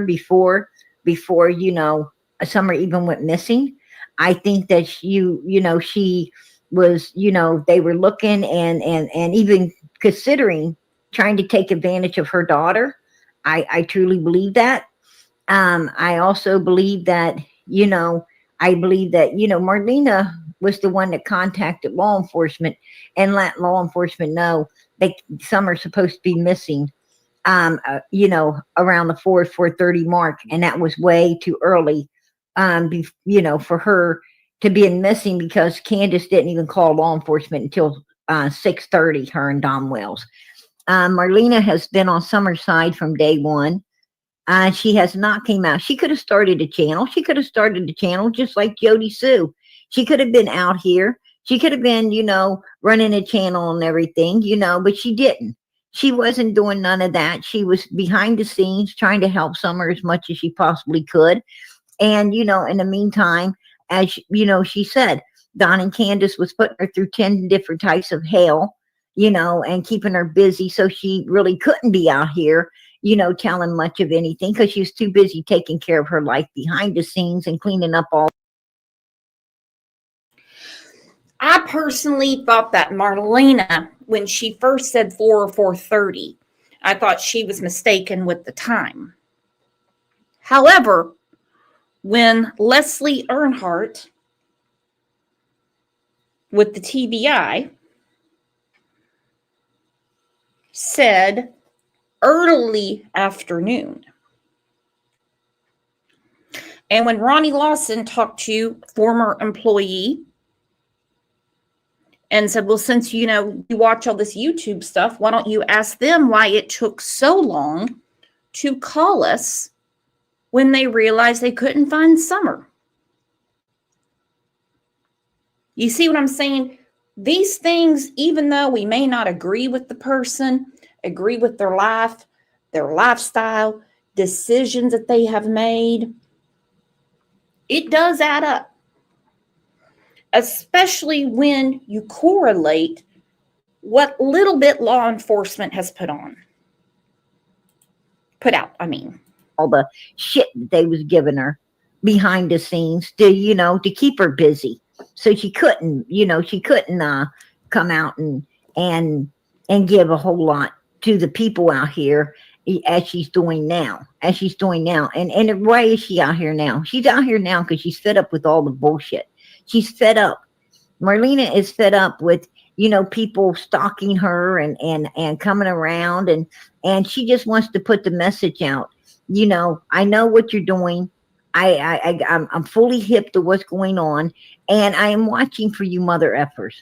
before, Summer even went missing. I think that she was, they were looking and even considering trying to take advantage of her daughter. I truly believe that. I also believe that, Marlena was the one that contacted law enforcement and let law enforcement know that Summer's supposed to be missing, around the 4:30 mark. And that was way too early, for her to be missing, because Candace didn't even call law enforcement until 6:30, her and Dom Wells. Marlena has been on Summer's side from day one. She has not came out. She could have started a channel. She could have started a channel just like Jody Sue. She could have been out here. She could have been, running a channel and everything, but she didn't. She wasn't doing none of that. She was behind the scenes trying to help Summer as much as she possibly could. And, in the meantime, as she said, Don and Candace was putting her through 10 different types of hell, and keeping her busy. So she really couldn't be out here, telling much of anything, because she was too busy taking care of her life behind the scenes and cleaning up all. I personally thought that Marlena, when she first said 4 or 4:30, I thought she was mistaken with the time. However, when Leslie Earnhardt with the TBI said early afternoon, and when Ronnie Lawson talked to former employee and said, well, since you watch all this YouTube stuff, why don't you ask them why it took so long to call us when they realized they couldn't find Summer? You see what I'm saying? These things, even though we may not agree with the person, agree with their life, their lifestyle, decisions that they have made, it does add up. Especially when you correlate what little bit law enforcement has put out, all the shit that they was giving her behind the scenes to, to keep her busy. So she couldn't, come out and give a whole lot to the people out here as she's doing now. And why is she out here now? She's out here now because she's fed up with all the bullshit. She's fed up. Marlena is fed up with, people stalking her and coming around, and she just wants to put the message out. I know what you're doing. I'm fully hip to what's going on, and I am watching for you mother effers.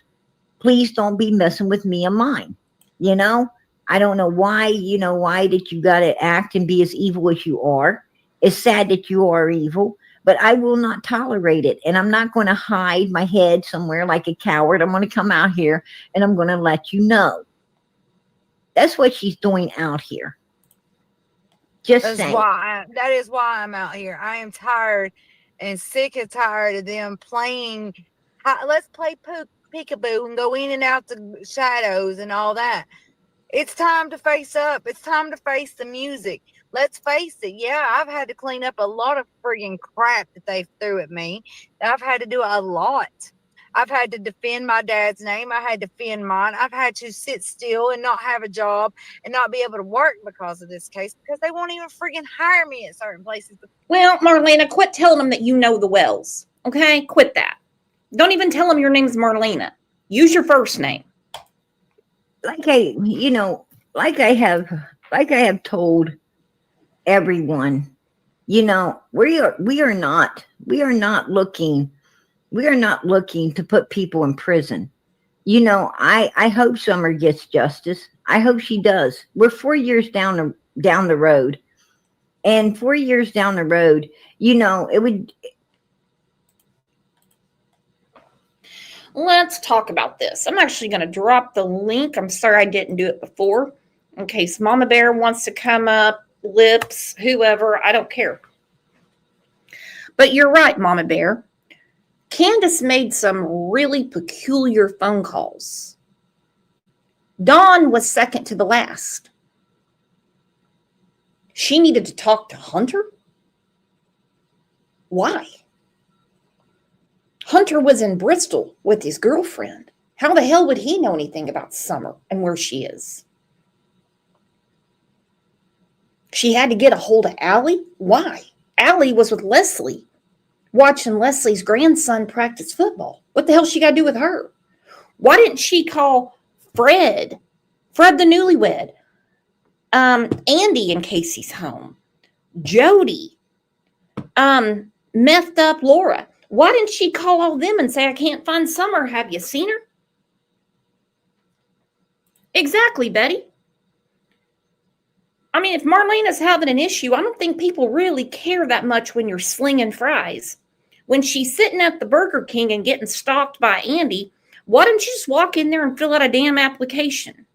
Please don't be messing with me and mine. I don't know why, why that you got to act and be as evil as you are. It's sad that you are evil, but I will not tolerate it. And I'm not going to hide my head somewhere like a coward. I'm going to come out here and I'm going to let you know. That's what she's doing out here. That is why I'm out here. I am tired and sick and tired of them playing. Let's play peekaboo and go in and out the shadows and all that. It's time to face up. It's time to face the music. Let's face it. Yeah, I've had to clean up a lot of friggin' crap that they threw at me. I've had to do a lot. I've had to defend my dad's name. I had to defend mine. I've had to sit still and not have a job and not be able to work because of this case, because they won't even friggin' hire me at certain places. Well, Marlena, quit telling them that you know the Wells. Okay? Quit that. Don't even tell them your name's Marlena. Use your first name. Like I have told everyone, we are not looking to put people in prison. I hope Summer gets justice. I hope she does. We're 4 years down the road, and 4 years down the road, it would. let's talk about this. I'm actually going to drop the link. I'm sorry I didn't do it before. In case Mama Bear wants to come up, Lips, whoever, I don't care. But you're right, Mama Bear. Candace made some really peculiar phone calls. Dawn was second to the last. She needed to talk to Hunter? Why? Hunter was in Bristol with his girlfriend. How the hell would he know anything about Summer and where she is? She had to get a hold of Allie? Why? Allie was with Leslie, watching Leslie's grandson practice football. What the hell she got to do with her? Why didn't she call Fred the newlywed, Andy in case he's home, Jody, methed up Laura? Why didn't she call all them and say, I can't find Summer? Have you seen her? Exactly, Betty. I mean, if Marlena's having an issue, I don't think people really care that much when you're slinging fries. When she's sitting at the Burger King and getting stalked by Andy, why don't you just walk in there and fill out a damn application?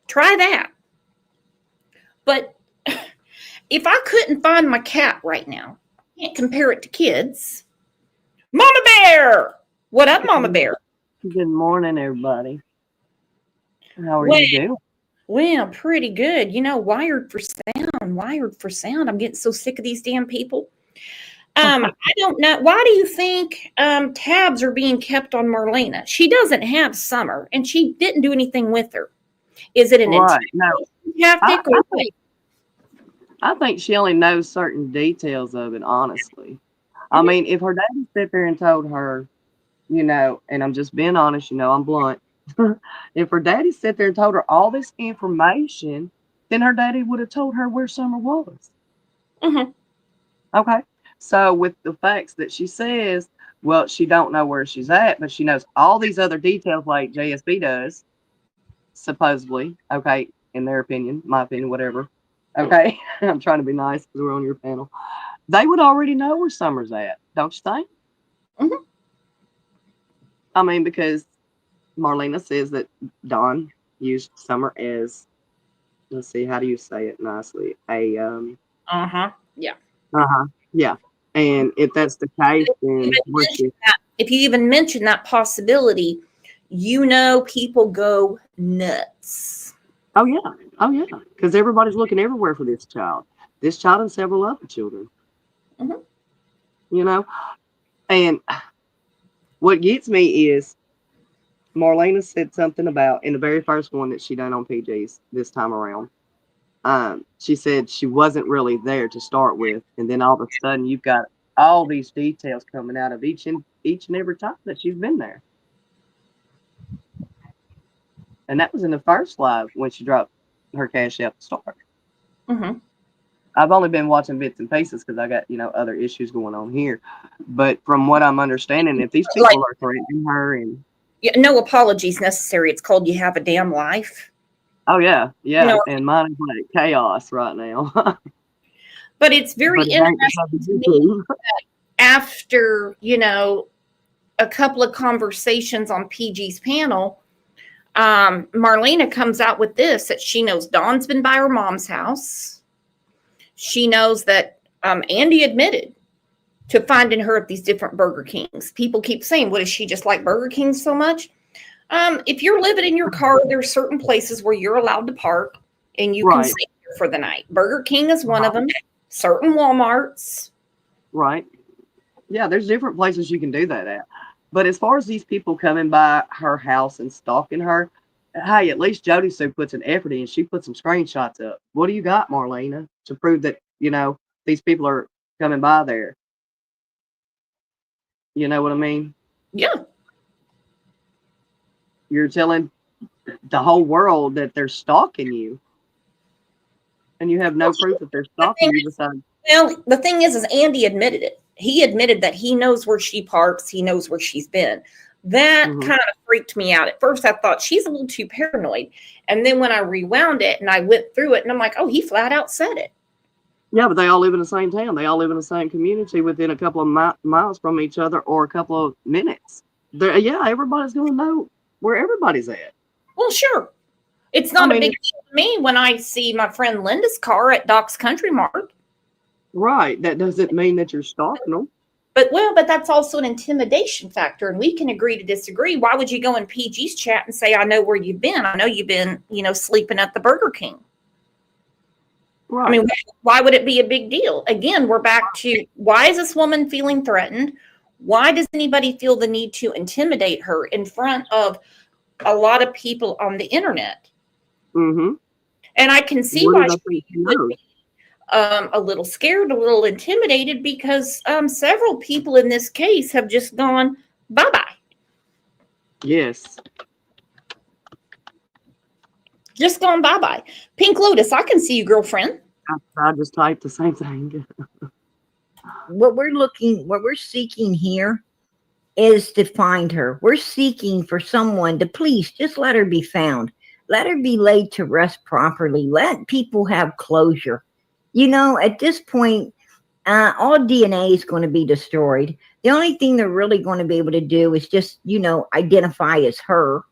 Try that. But if I couldn't find my cat right now, I can't compare it to kids. Mama Bear! What up, Mama Bear? Good morning, everybody. How are you doing? Well, pretty good. You know, wired for sound. I'm getting so sick of these damn people. I don't know. Why do you think tabs are being kept on Marlena? She doesn't have Summer, and she didn't do anything with her. Is it an tactic? I think she only knows certain details of it, honestly. I mean, if her daddy sat there and told her, you know, and I'm just being honest, you know, I'm blunt. If her daddy sat there and told her all this information, then her daddy would have told her where Summer was. Mm-hmm. Okay. So with the facts that she says, well, she don't know where she's at, but she knows all these other details like JSB does, supposedly. Okay. In their opinion, my opinion, whatever. Okay. I'm trying to be nice because we're on your panel. They would already know where Summer's at, don't you think? Mm-hmm. I mean, because Marlena says that Dawn used Summer as, let's see, how do you say it nicely? Yeah. Yeah. And if that's the case, then if you even mention that possibility, you know people go nuts. Oh yeah. Because everybody's looking everywhere for this child and several other children. Mm-hmm. You know, and what gets me is Marlena said something about in the very first one that she done on PG's this time around. She said she wasn't really there to start with, and then all of a sudden you've got all these details coming out of each and every time that she's been there. And that was in the first live when she dropped her cash out to start. Mm-hmm. I've only been watching bits and pieces because I got, you know, other issues going on here. But from what I'm understanding, if these people are threatening her and no apologies necessary. It's called You Have a Damn Life. Oh yeah. You know, and mine is like chaos right now. But it's very interesting to me that after, you know, a couple of conversations on PG's panel, Marlena comes out with this, that she knows Dawn's been by her mom's house. She knows that Andy admitted to finding her at these different Burger Kings. People keep saying, what, is she just like Burger King so much? If you're living in your car, there are certain places where you're allowed to park and you can stay there for the night. Burger King is one of them. Certain Walmarts. Right. Yeah, there's different places you can do that at. But as far as these people coming by her house and stalking her, hey, at least Jody Sue puts an effort in. She put some screenshots up. What do you got, Marlena, to prove that, you know, these people are coming by there? You know what I mean? Yeah. You're telling the whole world that they're stalking you. And you have no proof that they're stalking you besides. Well, the thing is Andy admitted it. He admitted that he knows where she parks. He knows where she's been. That kind of freaked me out. At first, I thought she's a little too paranoid. And then when I rewound it and I went through it, and I'm like, oh, he flat out said it. Yeah, but they all live in the same town. They all live in the same community within a couple of miles from each other or a couple of minutes. Yeah, everybody's going to know where everybody's at. Well, sure. It's not a big deal to me when I see my friend Linda's car at Doc's Country Mart. Right. That doesn't mean that you're stalking them. But that's also an intimidation factor, and we can agree to disagree. Why would you go in PG's chat and say, I know where you've been? I know you've been, sleeping at the Burger King. Right. I mean, why would it be a big deal? Again, we're back to, why is this woman feeling threatened? Why does anybody feel the need to intimidate her in front of a lot of people on the internet? Mm-hmm. And I can see why she would be a little scared, a little intimidated, because several people in this case have just gone bye-bye. Yes. Just gone bye-bye. Pink Lotus, I can see you, girlfriend. I just typed the same thing. What we're seeking here is to find her. We're seeking for someone to please just let her be found. Let her be laid to rest properly. Let people have closure. At this point, all DNA is going to be destroyed. The only thing they're really going to be able to do is just, identify as her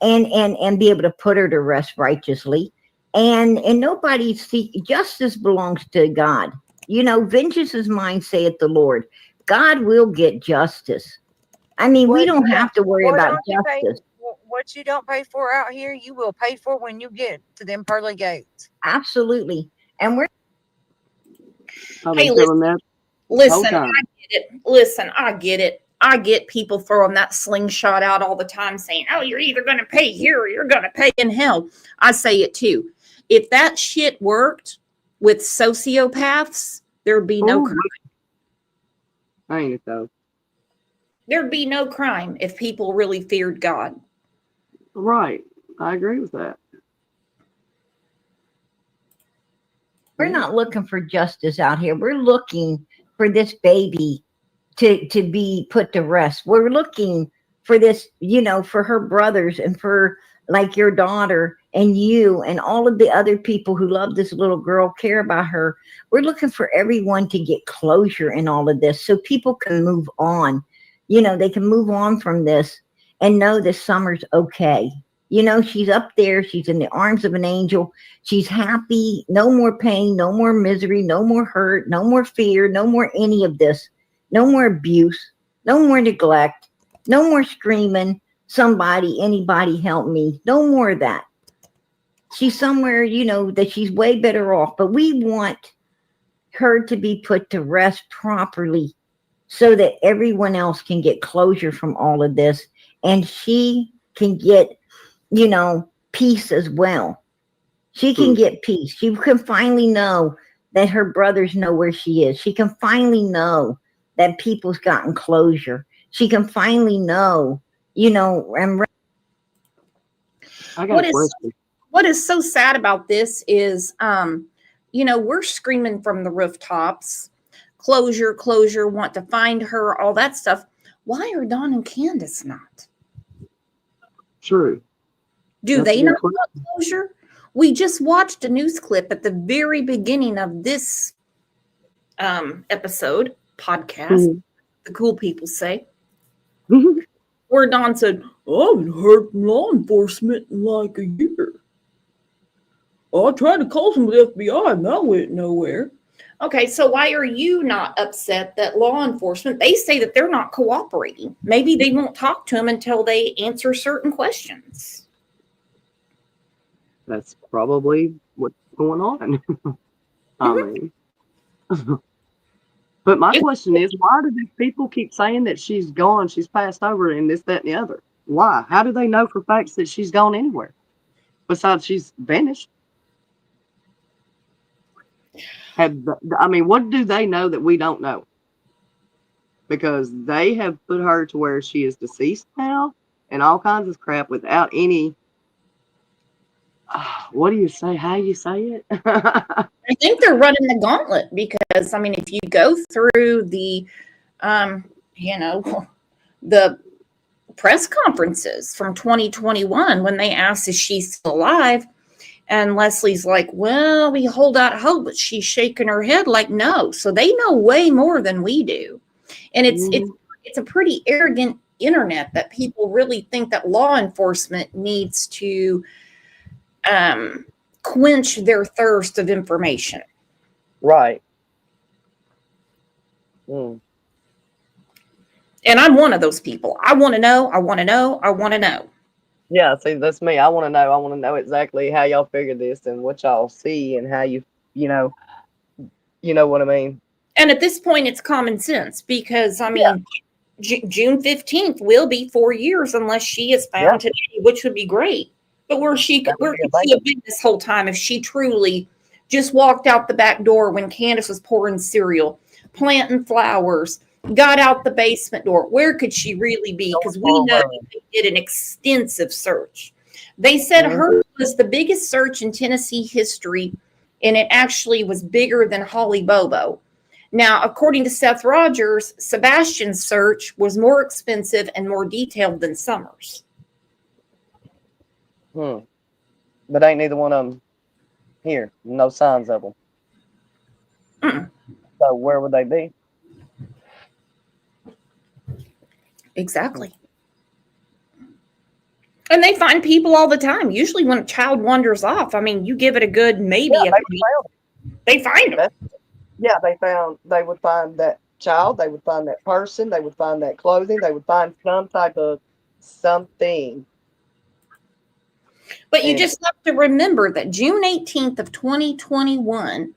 and be able to put her to rest righteously. And nobody justice belongs to God. Vengeance is mine, saith the Lord. God will get justice. I mean, we don't have to worry about justice. What you don't pay for out here, you will pay for when you get to them pearly gates. Absolutely. And we're hey, listen, I get it. Listen, I get it. I get people throwing that slingshot out all the time saying, oh, you're either going to pay here or you're going to pay in hell. I say it too. If that shit worked with sociopaths, there'd be no crime. Ain't it though? There'd be no crime if people really feared God. Right. I agree with that. We're not looking for justice out here. We're looking for this baby to be put to rest. We're looking for this, for her brothers and for like your daughter and you and all of the other people who love this little girl, care about her. We're looking for everyone to get closure in all of this so people can move on. They can move on from this and know this Summer's okay. She's up there. She's in the arms of an angel. She's happy. No more pain, no more misery, no more hurt, no more fear, no more any of this. No more abuse, no more neglect, no more screaming, anybody help me. No more of that. She's somewhere, that she's way better off. But we want her to be put to rest properly so that everyone else can get closure from all of this. And she can get, peace as well. She can get peace. She can finally know that her brothers know where she is. She can finally know that people's gotten closure. She can finally know, and I got a question. What is so sad about this is, we're screaming from the rooftops, closure, want to find her, all that stuff. Why are Dawn and Candace not? True. Do they not want closure? We just watched a news clip at the very beginning of this podcast, the cool people say, where Dawn said, I haven't heard from law enforcement in like a year. I tried to call some of the FBI and that went nowhere. Okay, so why are you not upset that law enforcement, they say that they're not cooperating? Maybe they won't talk to them until they answer certain questions. That's probably what's going on. I mean, but my question is, why do these people keep saying that she's gone, she's passed over, and this, that, and the other? Why? How do they know for facts that she's gone anywhere besides she's vanished? What do they know that we don't know? Because they have put her to where she is deceased now and all kinds of crap without any, what do you say? How you say it? I think they're running the gauntlet because, if you go through the, the press conferences from 2021 when they asked, is she still alive? And Leslie's like, well, we hold out hope, but she's shaking her head like, no. So they know way more than we do. And it's a pretty arrogant, internet that people really think that law enforcement needs to quench their thirst of information. Right. Mm. And I'm one of those people. I want to know, I want to know, I want to know. Yeah, see, that's me. I want to know. I want to know exactly how y'all figure this and what y'all see and how you know what I mean. And at this point, it's common sense because, I mean, June 15th will be 4 years unless she is found today, which would be great. But where could she have been this whole time if she truly just walked out the back door when Candace was pouring cereal, planting flowers, got out the basement door? Where could she really be? Because we know that they did an extensive search. They said hers was the biggest search in Tennessee history, and it actually was bigger than Holly Bobo. Now, according to Seth Rogers, Sebastian's search was more expensive and more detailed than Summers. But ain't neither one of them here. No signs of them. So where would they be? Exactly. And they find people all the time. Usually when a child wanders off, I mean, you give it a good maybe. They find them. Yeah, they would find that child, they would find that person, they would find that clothing, they would find some type of something. But you just have to remember that June 18th of 2021,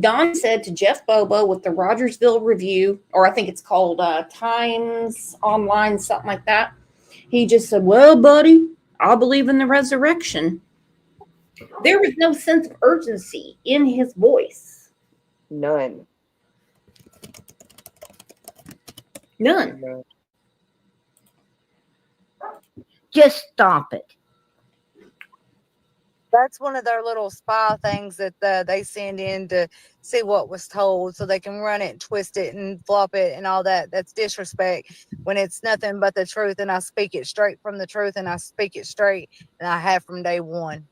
Don said to Jeff Bobo with the Rogersville Review, or I think it's called Times Online, something like that. He just said, well, buddy, I believe in the resurrection. There was no sense of urgency in his voice. None. Just stop it. That's one of their little spy things that they send in to see what was told so they can run it and twist it and flop it and all that. That's disrespect when it's nothing but the truth, and I speak it straight from the truth, and I speak it straight, and I have from day one.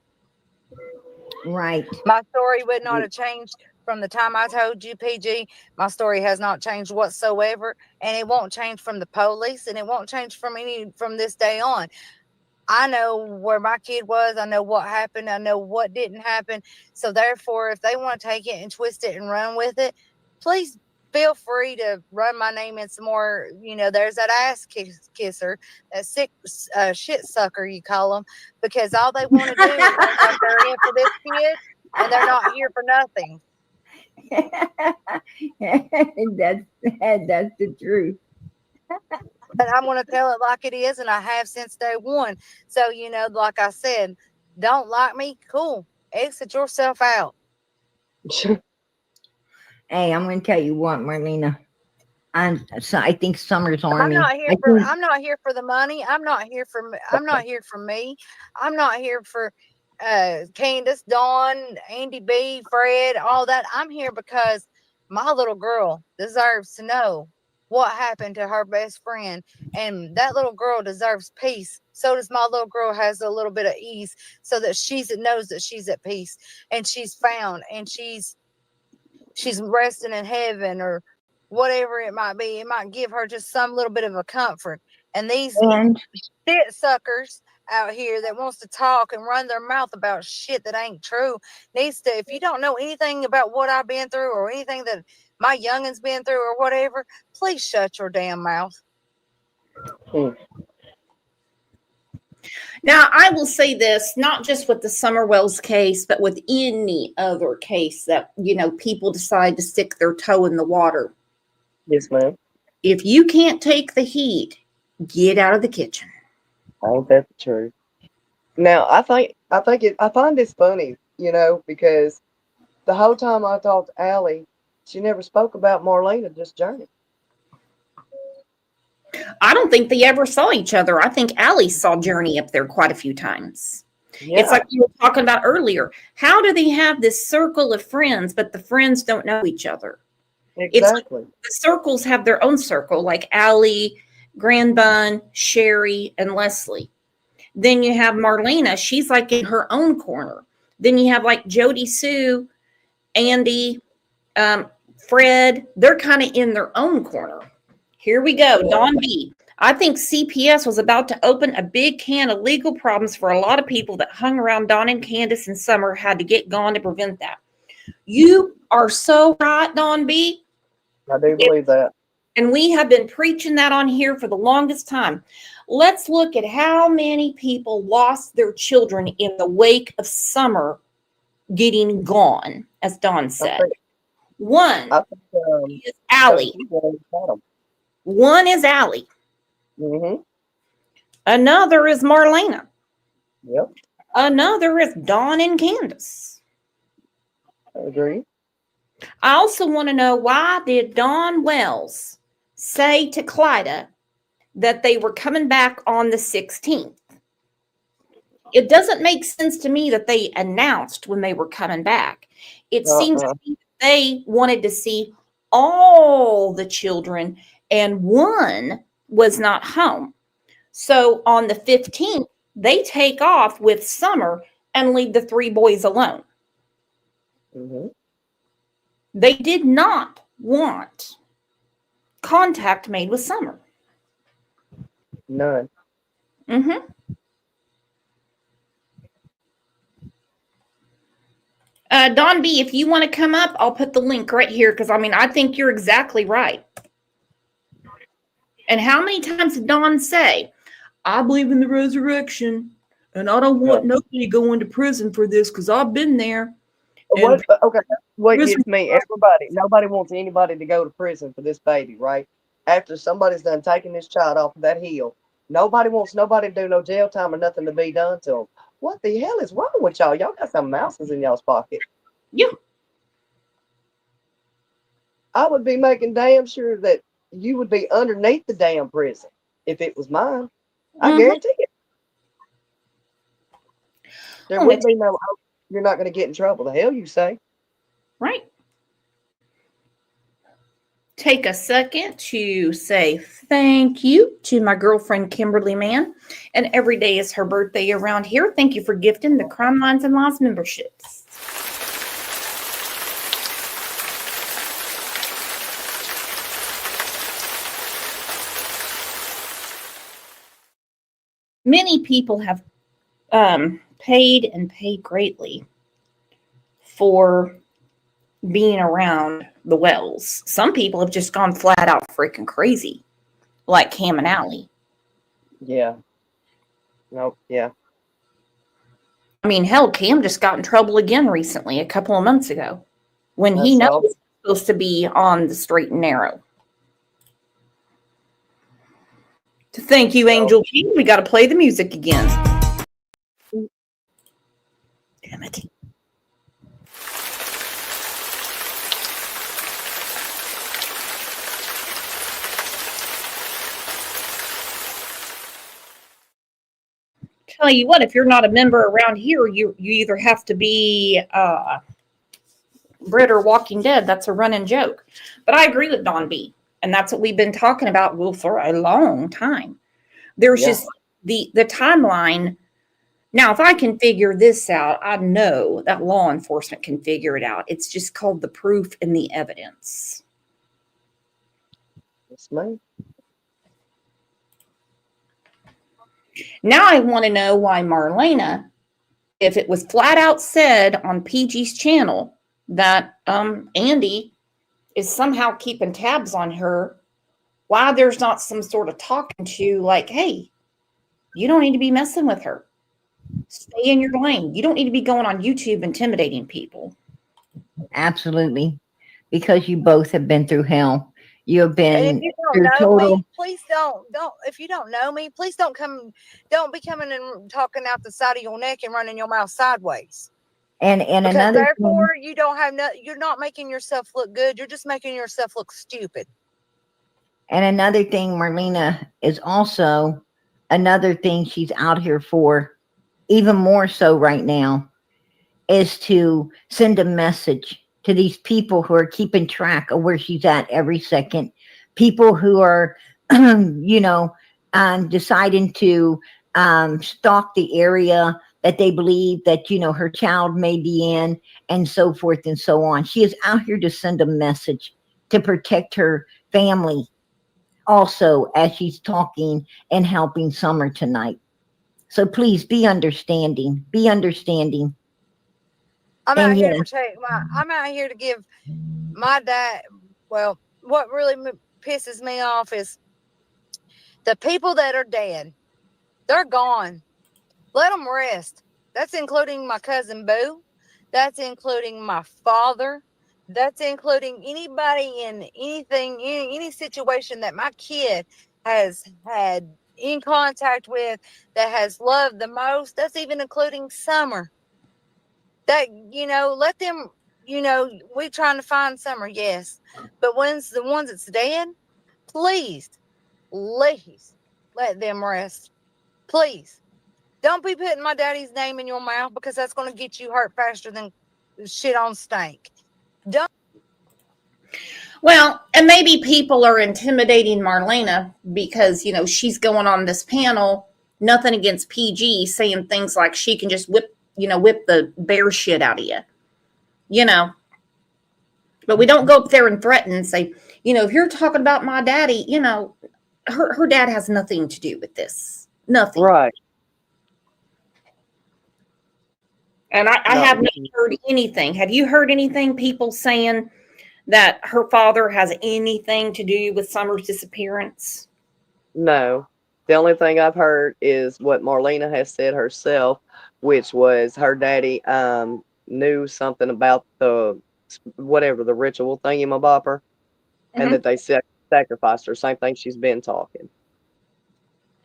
Right. My story would not have changed from the time I told you, PG. My story has not changed whatsoever, and it won't change from the police, and it won't change from this day on. I know where my kid was. I know what happened. I know what didn't happen. So therefore, if they want to take it and twist it and run with it, please feel free to run my name in some more. There's that ass kisser, that sick shit sucker, you call them, because all they want to do is look like they're in for this kid, and they're not here for nothing. That's the truth. But I'm going to tell it like it is, and I have since day one. So, like I said, don't like me? Cool. Exit yourself out. Hey, I'm going to tell you what, Marlena. I think Summer's Army. I'm not here for the money. I'm not here for me. I'm not here for Candace, Dawn, Andy B, Fred, all that. I'm here because my little girl deserves to know what happened to her best friend, and that little girl deserves peace. So does my little girl has a little bit of ease, so that she knows that she's at peace and she's found and she's resting in heaven or whatever it might be. It might give her just some little bit of a comfort. And these shit suckers out here that wants to talk and run their mouth about shit that ain't true needs to, if you don't know anything about what I've been through or anything that my youngin's been through or whatever, please shut your damn mouth. Now, I will say this, not just with the Summerwells case, but with any other case that, people decide to stick their toe in the water. Yes, ma'am. If you can't take the heat, get out of the kitchen. Ain't that the truth? Now, I find this funny, because the whole time I talked to Allie, she never spoke about Marlena, just Journey. I don't think they ever saw each other. I think Allie saw Journey up there quite a few times. Yeah. It's like we were talking about earlier. How do they have this circle of friends, but the friends don't know each other? Exactly. Like the circles have their own circle, like Allie, Grandbun, Sherry, and Leslie. Then you have Marlena. She's like in her own corner. Then you have like Jody Sue, Andy, Fred. They're kind of in their own corner. Here we go. Dawn B. I think CPS was about to open a big can of legal problems for a lot of people that hung around Dawn and Candace and Summer had to get gone to prevent that. You are so right, Dawn B. I do believe that. And we have been preaching that on here for the longest time. Let's look at how many people lost their children in the wake of Summer getting gone, as Dawn said. One is Allie. One is Allie. Mm-hmm. Another is Marlena. Yep. Another is Dawn and Candace. I agree. I also want to know, why did Dawn Wells say to Clyda that they were coming back on the 16th? It doesn't make sense to me that they announced when they were coming back. It seems to me that they wanted to see all the children, and one was not home. So on the 15th, they take off with Summer and leave the 3 boys alone. Mm-hmm. They did not want contact made with Summer. None. Mm-hmm. Don B, if you want to come up, I'll put the link right here, because I think you're exactly right. And how many times did Don say, I believe in the resurrection, and I don't want nobody going to prison for this, because I've been there. What gets me, nobody wants anybody to go to prison for this baby, right? After somebody's done taking this child off of that hill, nobody wants nobody to do no jail time or nothing to be done to them. What the hell is wrong with y'all? Y'all got some mouses in y'all's pocket. Yeah. I would be making damn sure that you would be underneath the damn prison if it was mine. I guarantee it. There would be no, you're not going to get in trouble. The hell you say? Right. Take a second to say thank you to my girlfriend, Kimberly Mann. And every day is her birthday around here. Thank you for gifting the Crime Lines and Laws memberships. Many people have paid and paid greatly for being around the Wells. Some people have just gone flat out freaking crazy, like Cam and Allie. Yeah. Nope. Yeah. Hell, Cam just got in trouble again recently, a couple of months ago, when he knows he's supposed to be on the straight and narrow. Thank you, Angel G. We got to play the music again. Damn it. Tell you what, if you're not a member around here, you either have to be Brit or Walking Dead. That's a running joke. But I agree with Don B. And that's what we've been talking about, Will, for a long time. There's just the timeline. Now, if I can figure this out, I know that law enforcement can figure it out. It's just called the proof and the evidence. That's me. Now I want to know why Marlena, if it was flat out said on PG's channel that Andy is somehow keeping tabs on her, why there's not some sort of talking to, like, hey, you don't need to be messing with her. Stay in your lane. You don't need to be going on YouTube intimidating people. Absolutely. Because you both have been through hell. You have been through total. Me, please don't. If you don't know me, please don't be coming and talking out the side of your neck and running your mouth sideways. And because another therefore thing, you don't have you're not making yourself look good. You're just making yourself look stupid. and another thing, Marlena, is also another thing she's out here for, even more so right now, is to send a message to these people who are keeping track of where she's at every second. People who are, deciding to stalk the area that they believe that, her child may be in, and so forth and so on. She is out here to send a message to protect her family. also as she's talking and helping Summer tonight. So please be understanding. Be understanding. I'm And out here to yes, protect I'm out here to give my dad. Well, what really pisses me off is the people that are dead. They're gone. Let them rest. That's including my cousin Boo. That's including my father. That's including anybody in anything, any situation that my kid has had in contact with that has loved the most. That's even including Summer. That, let them, we trying to find Summer, yes. But when's the ones that's dead, please, please let them rest. Please. Don't be putting my daddy's name in your mouth, because that's going to get you hurt faster than shit on steak. Don't. Well, and maybe people are intimidating Marlena because, she's going on this panel, nothing against PG, saying things like she can just whip the bear shit out of you, But we don't go up there and threaten and say, if you're talking about my daddy, her dad has nothing to do with this. Nothing. Right. And I have not heard anything. Have you heard anything, people saying that her father has anything to do with Summer's disappearance? No. The only thing I've heard is what Marlena has said herself, which was her daddy knew something about the ritual thingy-mabopper, and that they sacrificed her. Same thing she's been talking.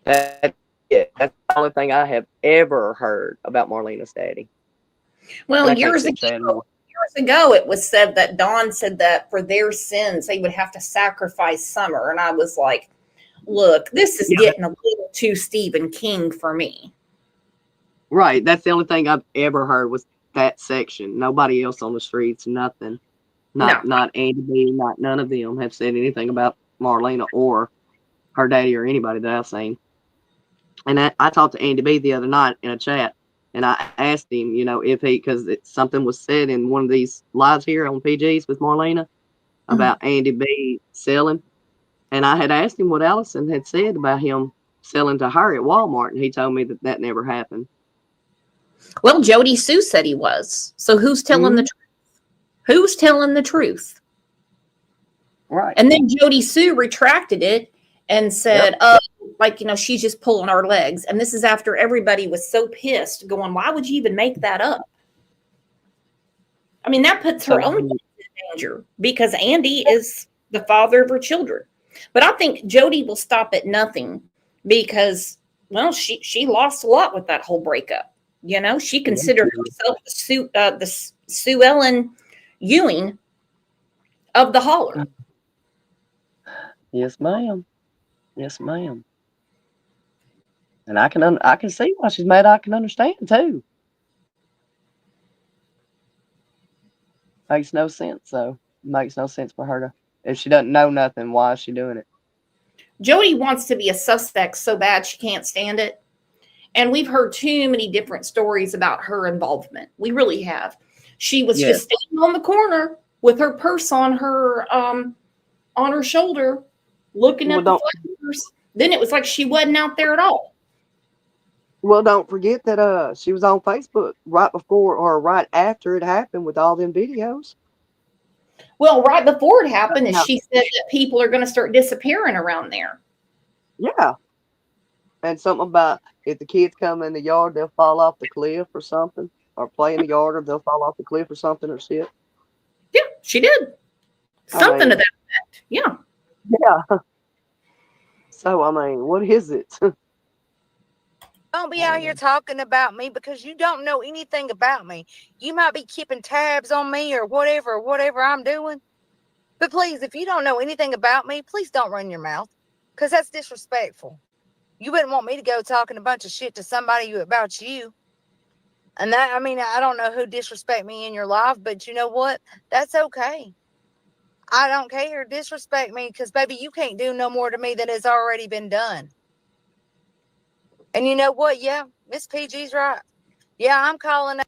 That's the only thing I have ever heard about Marlena's daddy. Well, years ago, it was said that Dawn said that for their sins, they would have to sacrifice Summer. And I was like, look, this is getting a little too Stephen King for me. Right. That's the only thing I've ever heard was that section. Nobody else on the streets, nothing. Not Andy B, not none of them have said anything about Marlena or her daddy or anybody that I've seen. And I talked to Andy B the other night in a chat, and I asked him, if because something was said in one of these lives here on PG's with Marlena about Andy B selling. And I had asked him what Allison had said about him selling to her at Walmart, and he told me that never happened. Well, Jody Sue said he was. So who's telling the truth? Who's telling the truth? Right. And then Jody Sue retracted it and said, she's just pulling our legs. And this is after everybody was so pissed, going, why would you even make that up? I mean, that puts her own in danger, because Andy is the father of her children. But I think Jody will stop at nothing because, well, she lost a lot with that whole breakup. She considered herself the Sue Ellen Ewing of the holler. Yes, ma'am. Yes, ma'am. And I can see why she's mad. I can understand too. Makes no sense. So makes no sense for her to, if she doesn't know nothing, why is she doing it? Jody wants to be a suspect so bad she can't stand it. And we've heard too many different stories about her involvement. We really have. She was just standing on the corner with her purse on her shoulder, looking at the flowers. Then it was like she wasn't out there at all. Well, don't forget that she was on Facebook right before or right after it happened with all them videos. Well, right before it happened, she said that people are going to start disappearing around there. Yeah. And something about if the kids come in the yard, they'll fall off the cliff or something, or play in the yard, or they'll fall off the cliff or something or shit. Yeah, she did. Something to that effect. Yeah. Yeah. So, I mean, what is it? Don't be out here talking about me because you don't know anything about me. You might be keeping tabs on me or whatever I'm doing. But please, if you don't know anything about me, please don't run your mouth, because that's disrespectful. You wouldn't want me to go talking a bunch of shit to somebody about you. And that, I mean, I don't know who disrespect me in your life, but you know what? That's okay. I don't care. Disrespect me, because baby, you can't do no more to me than has already been done. And you know what? Yeah, Miss PG's right. Yeah, I'm calling.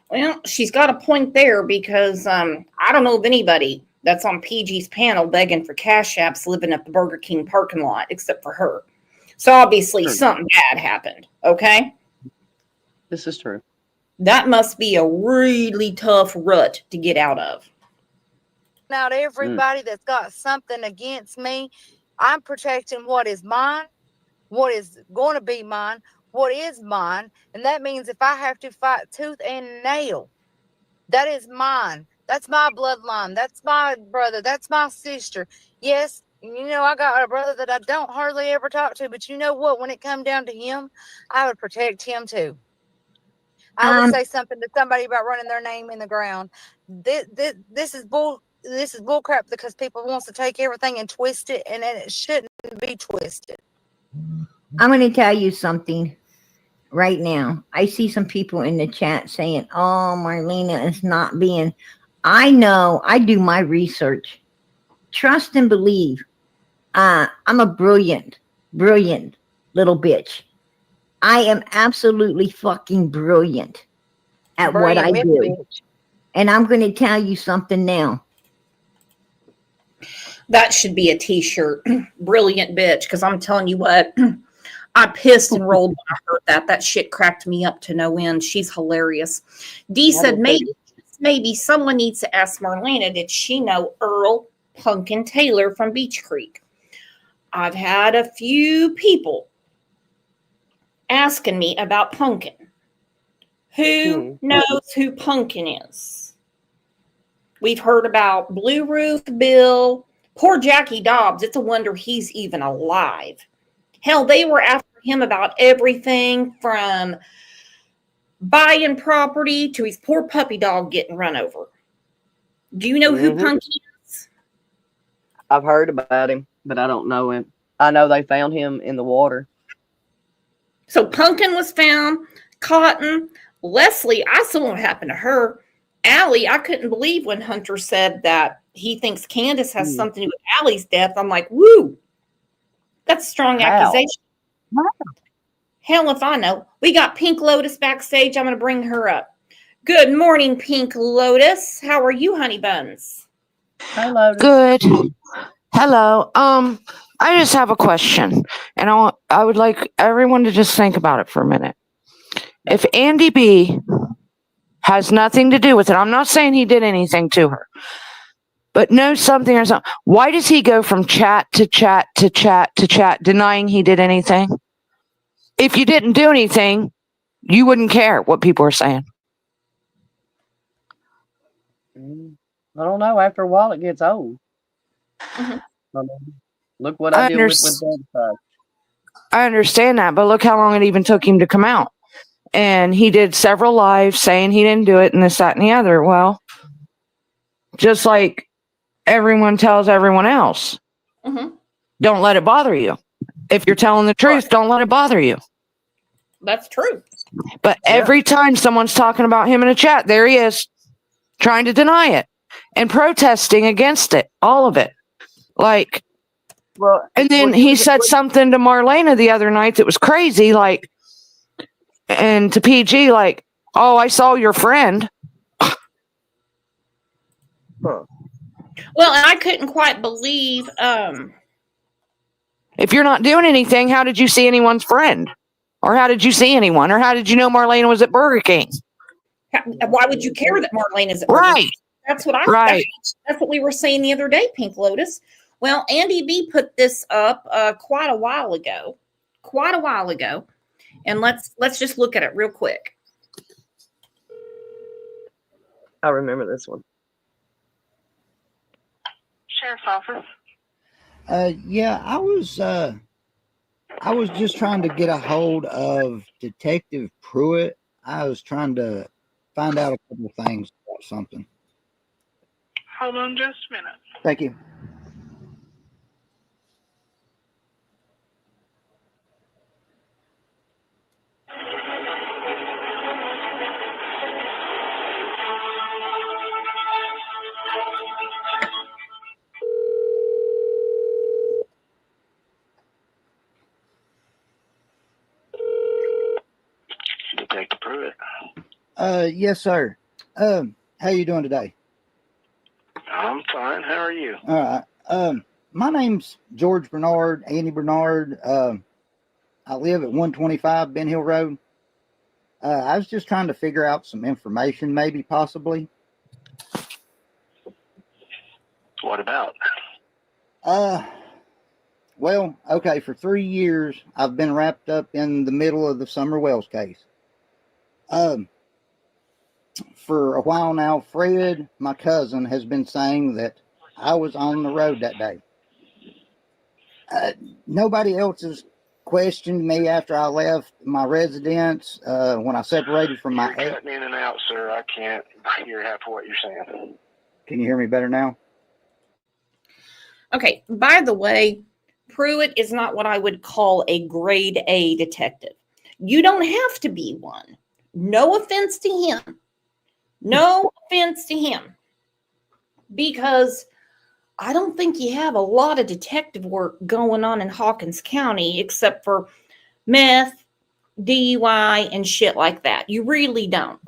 Well, she's got a point there, because I don't know of anybody that's on PG's panel begging for cash apps living at the Burger King parking lot, except for her. So obviously True. something bad happened, okay? This is true. That must be a really tough rut to get out of. Not everybody that's got something against me. I'm protecting what is mine, what is going to be mine, what is mine. And that means if I have to fight tooth and nail, that is mine. That's my bloodline. That's my brother. That's my sister. Yes, you know, I got a brother that I don't hardly ever talk to, but you know what? When it come down to him, I would protect him too. I would say something to somebody about running their name in the ground. This is bull. This is bull crap because people wants to take everything and twist it, and it shouldn't be twisted. I'm going to tell you something right now. I see some people in the chat saying, oh, Marlena is not being. I know. I do my research. Trust and believe. I'm a brilliant little bitch. I am absolutely fucking brilliant at what I do. And I'm going to tell you something now. That should be a t-shirt. Brilliant bitch. Because I'm telling you what, I pissed and rolled when I heard that. That shit cracked me up to no end. She's hilarious. Dee said maybe someone needs to ask Marlena, did she know Earl Pumpkin Taylor from Beach Creek? I've had a few people asking me about Pumpkin. Who knows who Pumpkin is? We've heard about Blue Roof Bill. Poor Jackie Dobbs. It's a wonder he's even alive. Hell, they were after him about everything from buying property to his poor puppy dog getting run over. Do you know who Pumpkin is? I've heard about him, but I don't know him. I know they found him in the water. So Pumpkin was found. Cotton. Leslie, I saw what happened to her. Allie, I couldn't believe when Hunter said that he thinks Candace has something to do with Allie's death. I'm like, woo, that's a strong accusation. Wow. Hell if I know. We got Pink Lotus backstage. I'm going to bring her up. Good morning, Pink Lotus. How are you, honey buns? Hi, Lotus. Good. Hello. I just have a question, and I would like everyone to just think about it for a minute. If Andy B has nothing to do with it, I'm not saying he did anything to her, but knows something or something, why does he go from chat to chat to chat to chat denying he did anything? If you didn't do anything, you wouldn't care what people are saying. I don't know. After a while, it gets old. Look what I deal with that. I understand that, but look how long it even took him to come out. And he did several lives saying he didn't do it and this, that, and the other. Well, just like everyone tells everyone else, don't let it bother you. If you're telling the truth, don't let it bother you. That's true. But every time someone's talking about him in a chat, there he is trying to deny it and protesting against it, all of it. Like, and then he said something to Marlena the other night that was crazy, like, and to PG, like, oh, I saw your friend. Well, and I couldn't quite believe. If you're not doing anything, how did you see anyone's friend? Or how did you see anyone? Or how did you know Marlena was at Burger King? Why would you care that Marlene is at Burger King? That's what that's what we were saying the other day, Pink Lotus. Well, Andy B put this up quite a while ago. And let's just look at it real quick. I remember this one. Sheriff's office. Yeah, I was just trying to get a hold of Detective Pruitt. I was trying to find out a couple of things about something. Hold on just a minute. Thank you. Detective Pruitt. Yes, sir. How you doing today? I'm fine. How are you? All right. My name's George Bernard, Andy Bernard. I live at 125 Ben Hill Road. I was just trying to figure out some information, maybe, possibly. What about? Well, okay, for 3 years, I've been wrapped up in the middle of the Summer Wells case. For a while now, Fred, my cousin, has been saying that I was on the road that day. Nobody else has questioned me after I left my residence, when I separated from my You're cutting in and out, sir. I can't hear half of what you're saying. Can you hear me better now? Okay, by the way, Pruitt is not what I would call a grade A detective. You don't have to be one. No offense to him. No offense to him. Because I don't think you have a lot of detective work going on in Hawkins County except for meth, DUI, and shit like that. You really don't.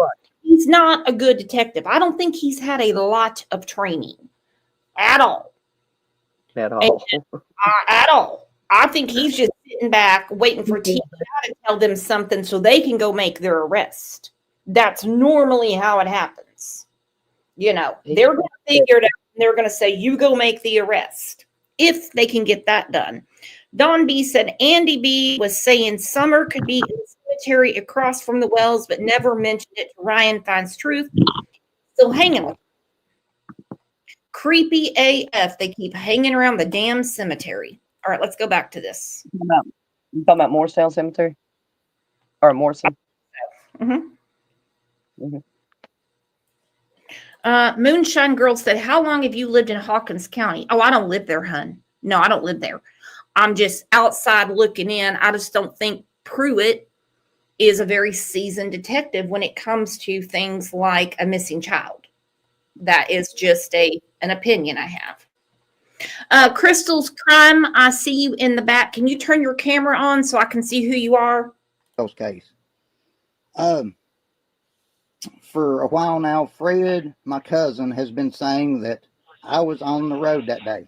He's not a good detective. I don't think he's had a lot of training at all. At all. At all. I think he's just sitting back waiting for TI to tell them something so they can go make their arrest. That's normally how it happens. You know, they're going to figure it out and they're going to say, you go make the arrest if they can get that done. Don B said Andy B was saying Summer could be in the cemetery across from the wells, but never mentioned it to Ryan Finds Truth. Still hanging on. Creepy AF. They keep hanging around the damn cemetery. All right, let's go back to this. You talking about Morristown Cemetery? Or Morrison? Moonshine Girl said, how long have you lived in Hawkins County? Oh, I don't live there, hun. No, I don't live there. I'm just outside looking in. I just don't think Pruitt is a very seasoned detective when it comes to things like a missing child. That is just an opinion I have. Crystal's Crime, I see you in the back. Can you turn your camera on so I can see who you are? Those case. For a while now, Fred, my cousin, has been saying that I was on the road that day.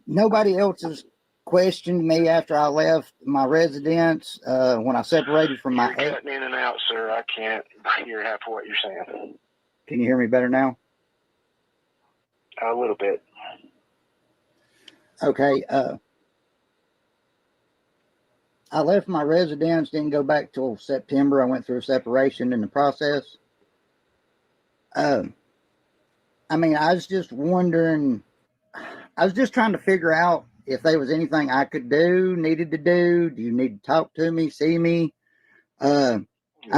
Nobody else has questioned me after I left my residence, when I separated from my You're cutting in and out, sir. I can't hear half of what you're saying. Can you hear me better now? A little bit. Okay. I left my residence, didn't go back till September. I went through a separation in the process. I mean, I was just wondering, I was just trying to figure out if there was anything I could do, needed to do. Do you need to talk to me, see me? I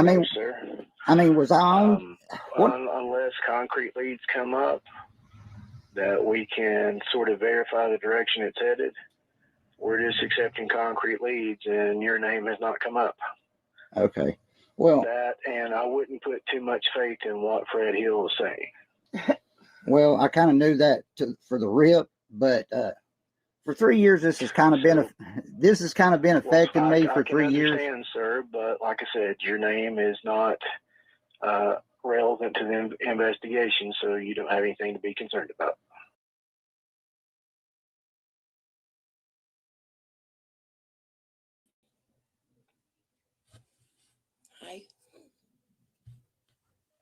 mean, sir. Was I on? Unless concrete leads come up that we can sort of verify the direction it's headed, we're just accepting concrete leads, and your name has not come up. Okay. Well, that, and I wouldn't put too much faith in what Fred Hill was saying. Well, I kind of knew that for the rip, but for 3 years, this has kind of been affecting me for 3 years. I understand, sir, but like I said, your name is not relevant to the investigation, so you don't have anything to be concerned about.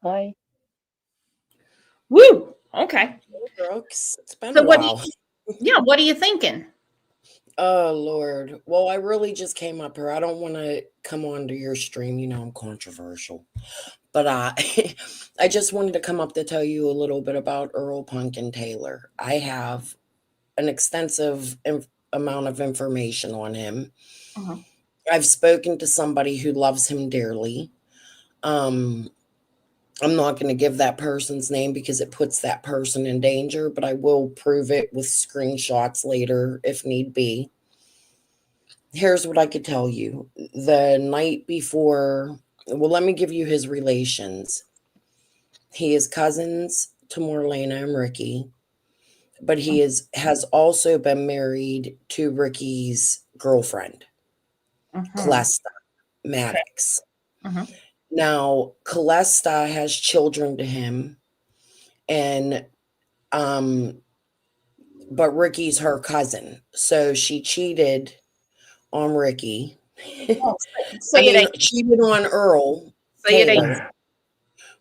Hi. Woo. Okay. Brooks. It's been So a what? while. What are you thinking? Oh Lord. Well, I really just came up here. I don't want to come onto your stream. You know I'm controversial, but I just wanted to come up to tell you a little bit about Earl Pumpkin Taylor. I have an extensive amount of information on him. I've spoken to somebody who loves him dearly. I'm not going to give that person's name because it puts that person in danger, but I will prove it with screenshots later if need be. Here's what I could tell you. The night before, well, let me give you his relations. He is cousins to Marlena and Ricky, but he has also been married to Ricky's girlfriend, Calesta Maddox. Now, Calesta has children to him, And but Ricky's her cousin, so she cheated on Ricky. So I it mean, ain't. cheated on Earl So it ain't. Taylor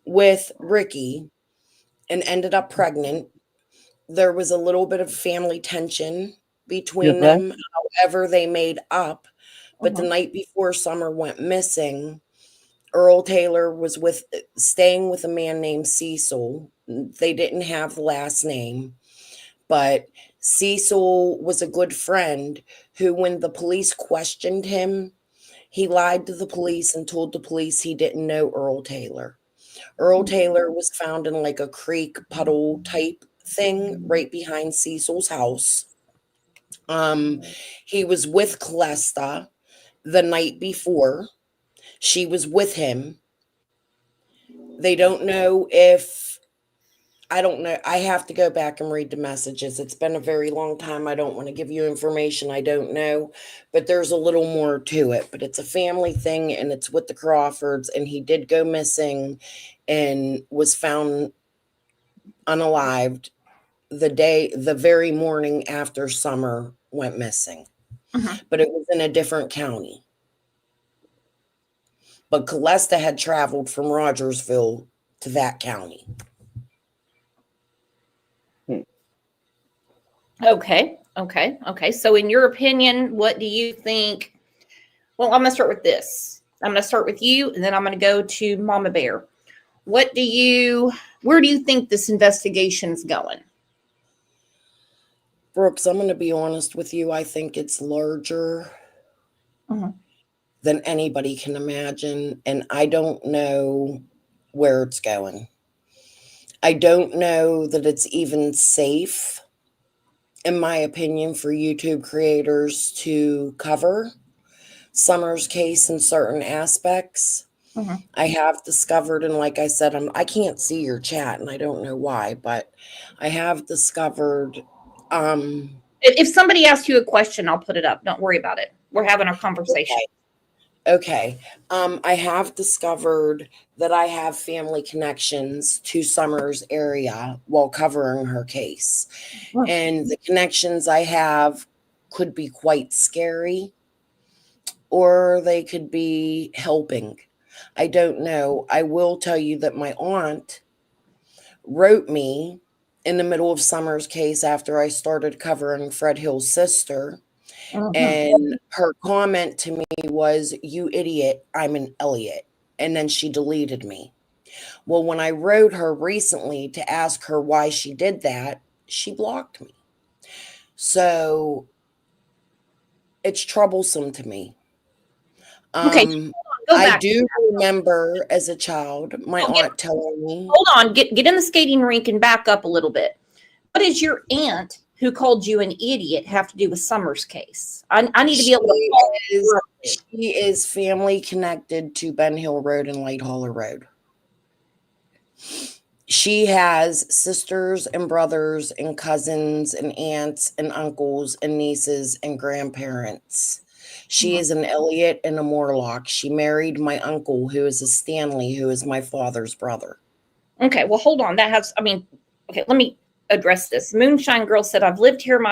with Ricky and ended up pregnant. There was a little bit of family tension between them. However, they made up. But the night before Summer went missing, Earl Taylor was staying with a man named Cecil. They didn't have the last name, but Cecil was a good friend who, when the police questioned him, he lied to the police and told the police he didn't know Earl Taylor. Earl Taylor was found in like a creek puddle type thing right behind Cecil's house. He was with Calesta the night before. She was with him. They don't know if, I don't know. I have to go back and read the messages. It's been a very long time. I don't want to give you information I don't know, but there's a little more to it. But it's a family thing and it's with the Crawfords, and he did go missing and was found unalived the very morning after Summer went missing. But it was in a different county. But Calesta had traveled from Rogersville to that county. Okay. So in your opinion, what do you think? Well, I'm going to start with this. I'm going to start with you, and then I'm going to go to Mama Bear. Where do you think this investigation's going? Brooks, I'm going to be honest with you. I think it's larger than anybody can imagine. And I don't know where it's going. I don't know that it's even safe, in my opinion, for YouTube creators to cover Summer's case in certain aspects. I have discovered, and like I said, I can't see your chat, and I don't know why, but I have discovered. If somebody asks you a question, I'll put it up. Don't worry about it. We're having a conversation. Okay. I have discovered that I have family connections to Summer's area while covering her case. And the connections I have could be quite scary, or they could be helping. I don't know. I will tell you that my aunt wrote me in the middle of Summer's case after I started covering Fred Hill's sister. And her comment to me was, "You idiot, I'm an Elliot." And then she deleted me. Well, when I wrote her recently to ask her why she did that, she blocked me. So it's troublesome to me. Okay. I do remember as a child, my aunt telling me. Hold on, get in the skating rink and back up a little bit. What does your aunt who called you an idiot have to do with Summer's case? I need to be able to. She is family connected to Ben Hill Road and Light Holler Road. She has sisters and brothers and cousins and aunts and uncles and nieces and grandparents. She is an Elliot and a Morlock. She married my uncle, who is a Stanley, who is my father's brother. Okay, well, hold on. Okay, let me address this. Moonshine Girl said, "I've lived here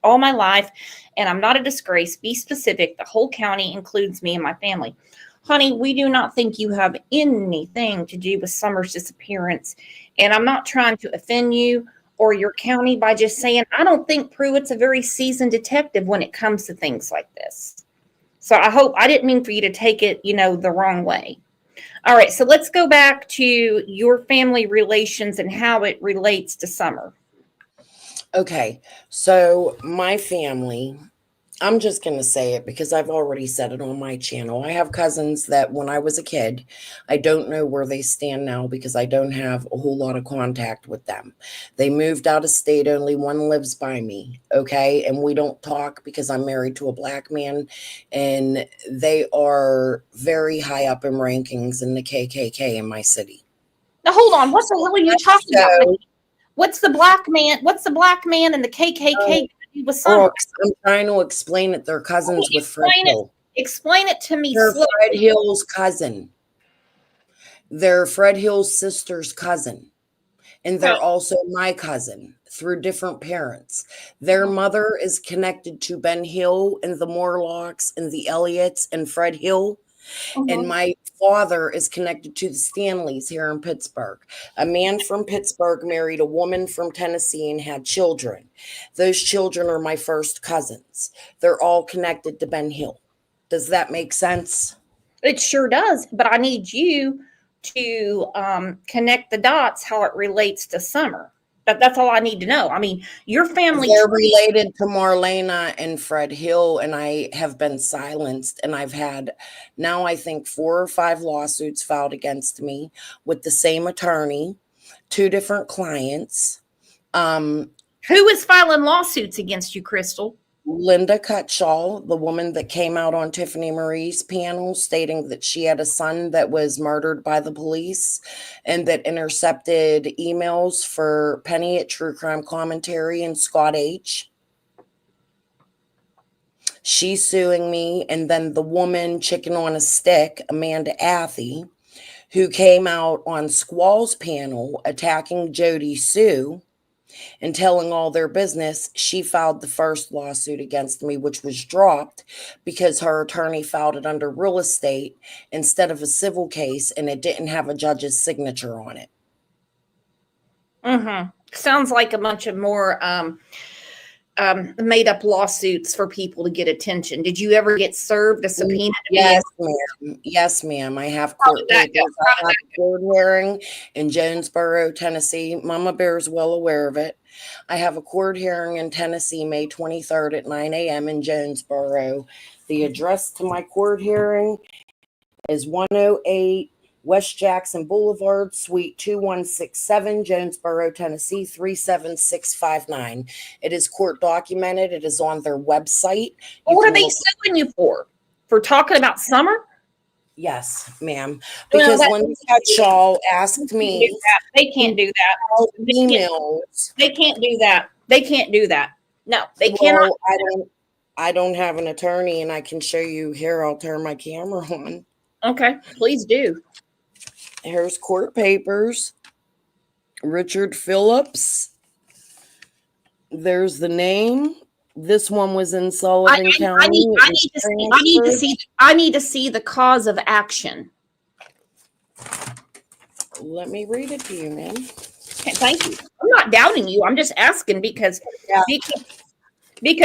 all my life, and I'm not a disgrace. Be specific. The whole county includes me and my family." Honey, we do not think you have anything to do with Summer's disappearance. And I'm not trying to offend you or your county by just saying, I don't think Pruitt's a very seasoned detective when it comes to things like this. So I didn't mean for you to take it, the wrong way. All right, so let's go back to your family relations and how it relates to Summer. Okay, so my family, I'm just going to say it because I've already said it on my channel. I have cousins that when I was a kid, I don't know where they stand now because I don't have a whole lot of contact with them. They moved out of state. Only one lives by me. Okay. And we don't talk because I'm married to a black man, and they are very high up in rankings in the KKK in my city. Now, hold on. What the hell are you talking about? What's the black man and the KKK with Summer? Brooks, I'm trying to explain it. They're cousins with Fred Hill. Explain it to me. They're Fred Hill's cousin. They're Fred Hill's sister's cousin. and they're also my cousin through different parents. Their mother is connected to Ben Hill and the Morlocks and the Elliots and Fred Hill. And my father is connected to the Stanleys here in Pittsburgh. A man from Pittsburgh married a woman from Tennessee and had children. Those children are my first cousins. They're all connected to Ben Hill. Does that make sense? It sure does, but I need you to connect the dots how it relates to Summer. That's all I need to know. I mean, your family. They're related to Marlena and Fred Hill, and I have been silenced. And I've had now, I think, 4 or 5 lawsuits filed against me with the same attorney, 2 different clients. Who is filing lawsuits against you, Crystal? Linda Cutshall, the woman that came out on Tiffany Marie's panel stating that she had a son that was murdered by the police and that intercepted emails for Penny at True Crime Commentary and Scott H. She's suing me. And then the woman chicken on a stick, Amanda Athy, who came out on Squall's panel attacking Jody Sue and telling all their business, she filed the first lawsuit against me, which was dropped because her attorney filed it under real estate instead of a civil case, and it didn't have a judge's signature on it. Sounds like a bunch of more made up lawsuits for people to get attention. Did you ever get served a subpoena? Yes, ma'am. Yes, ma'am. I have court papers. I have a court hearing in Jonesboro, Tennessee. Mama Bear is well aware of it. I have a court hearing in Tennessee, May 23rd at 9 a.m. in Jonesboro. The address to my court hearing is 108 West Jackson Boulevard, Suite 2167, Jonesboro, Tennessee 37659. It is court documented. It is on their website. What are they suing you for? For talking about Summer? Yes, ma'am. Because Linda Cutshall asked me. They can't do that. Emails. They can't do that. They can't do that. No, they cannot. I don't have an attorney, and I can show you here. I'll turn my camera on. Okay, please do. Here's court papers. Richard Phillips. There's the name. This one was in Sullivan County. I need to see the cause of action. Let me read it to you, ma'am. Okay, thank you. I'm not doubting you. I'm just asking because you're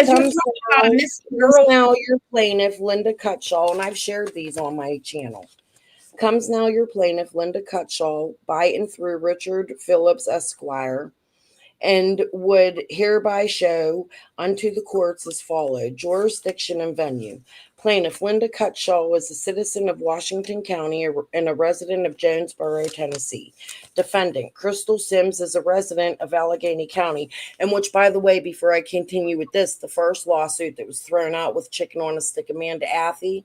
talking about a missing girl. Now your plaintiff, Linda Cutshall, and I've shared these on my channel. Comes now your plaintiff, Linda Cutshall, by and through Richard Phillips, Esquire, and would hereby show unto the courts as followed: jurisdiction and venue. Plaintiff Linda Cutshall was a citizen of Washington County and a resident of Jonesboro, Tennessee. Defendant Crystal Sims is a resident of Allegheny County, and which, by the way, before I continue with this, the first lawsuit that was thrown out with chicken on a stick, Amanda Athy,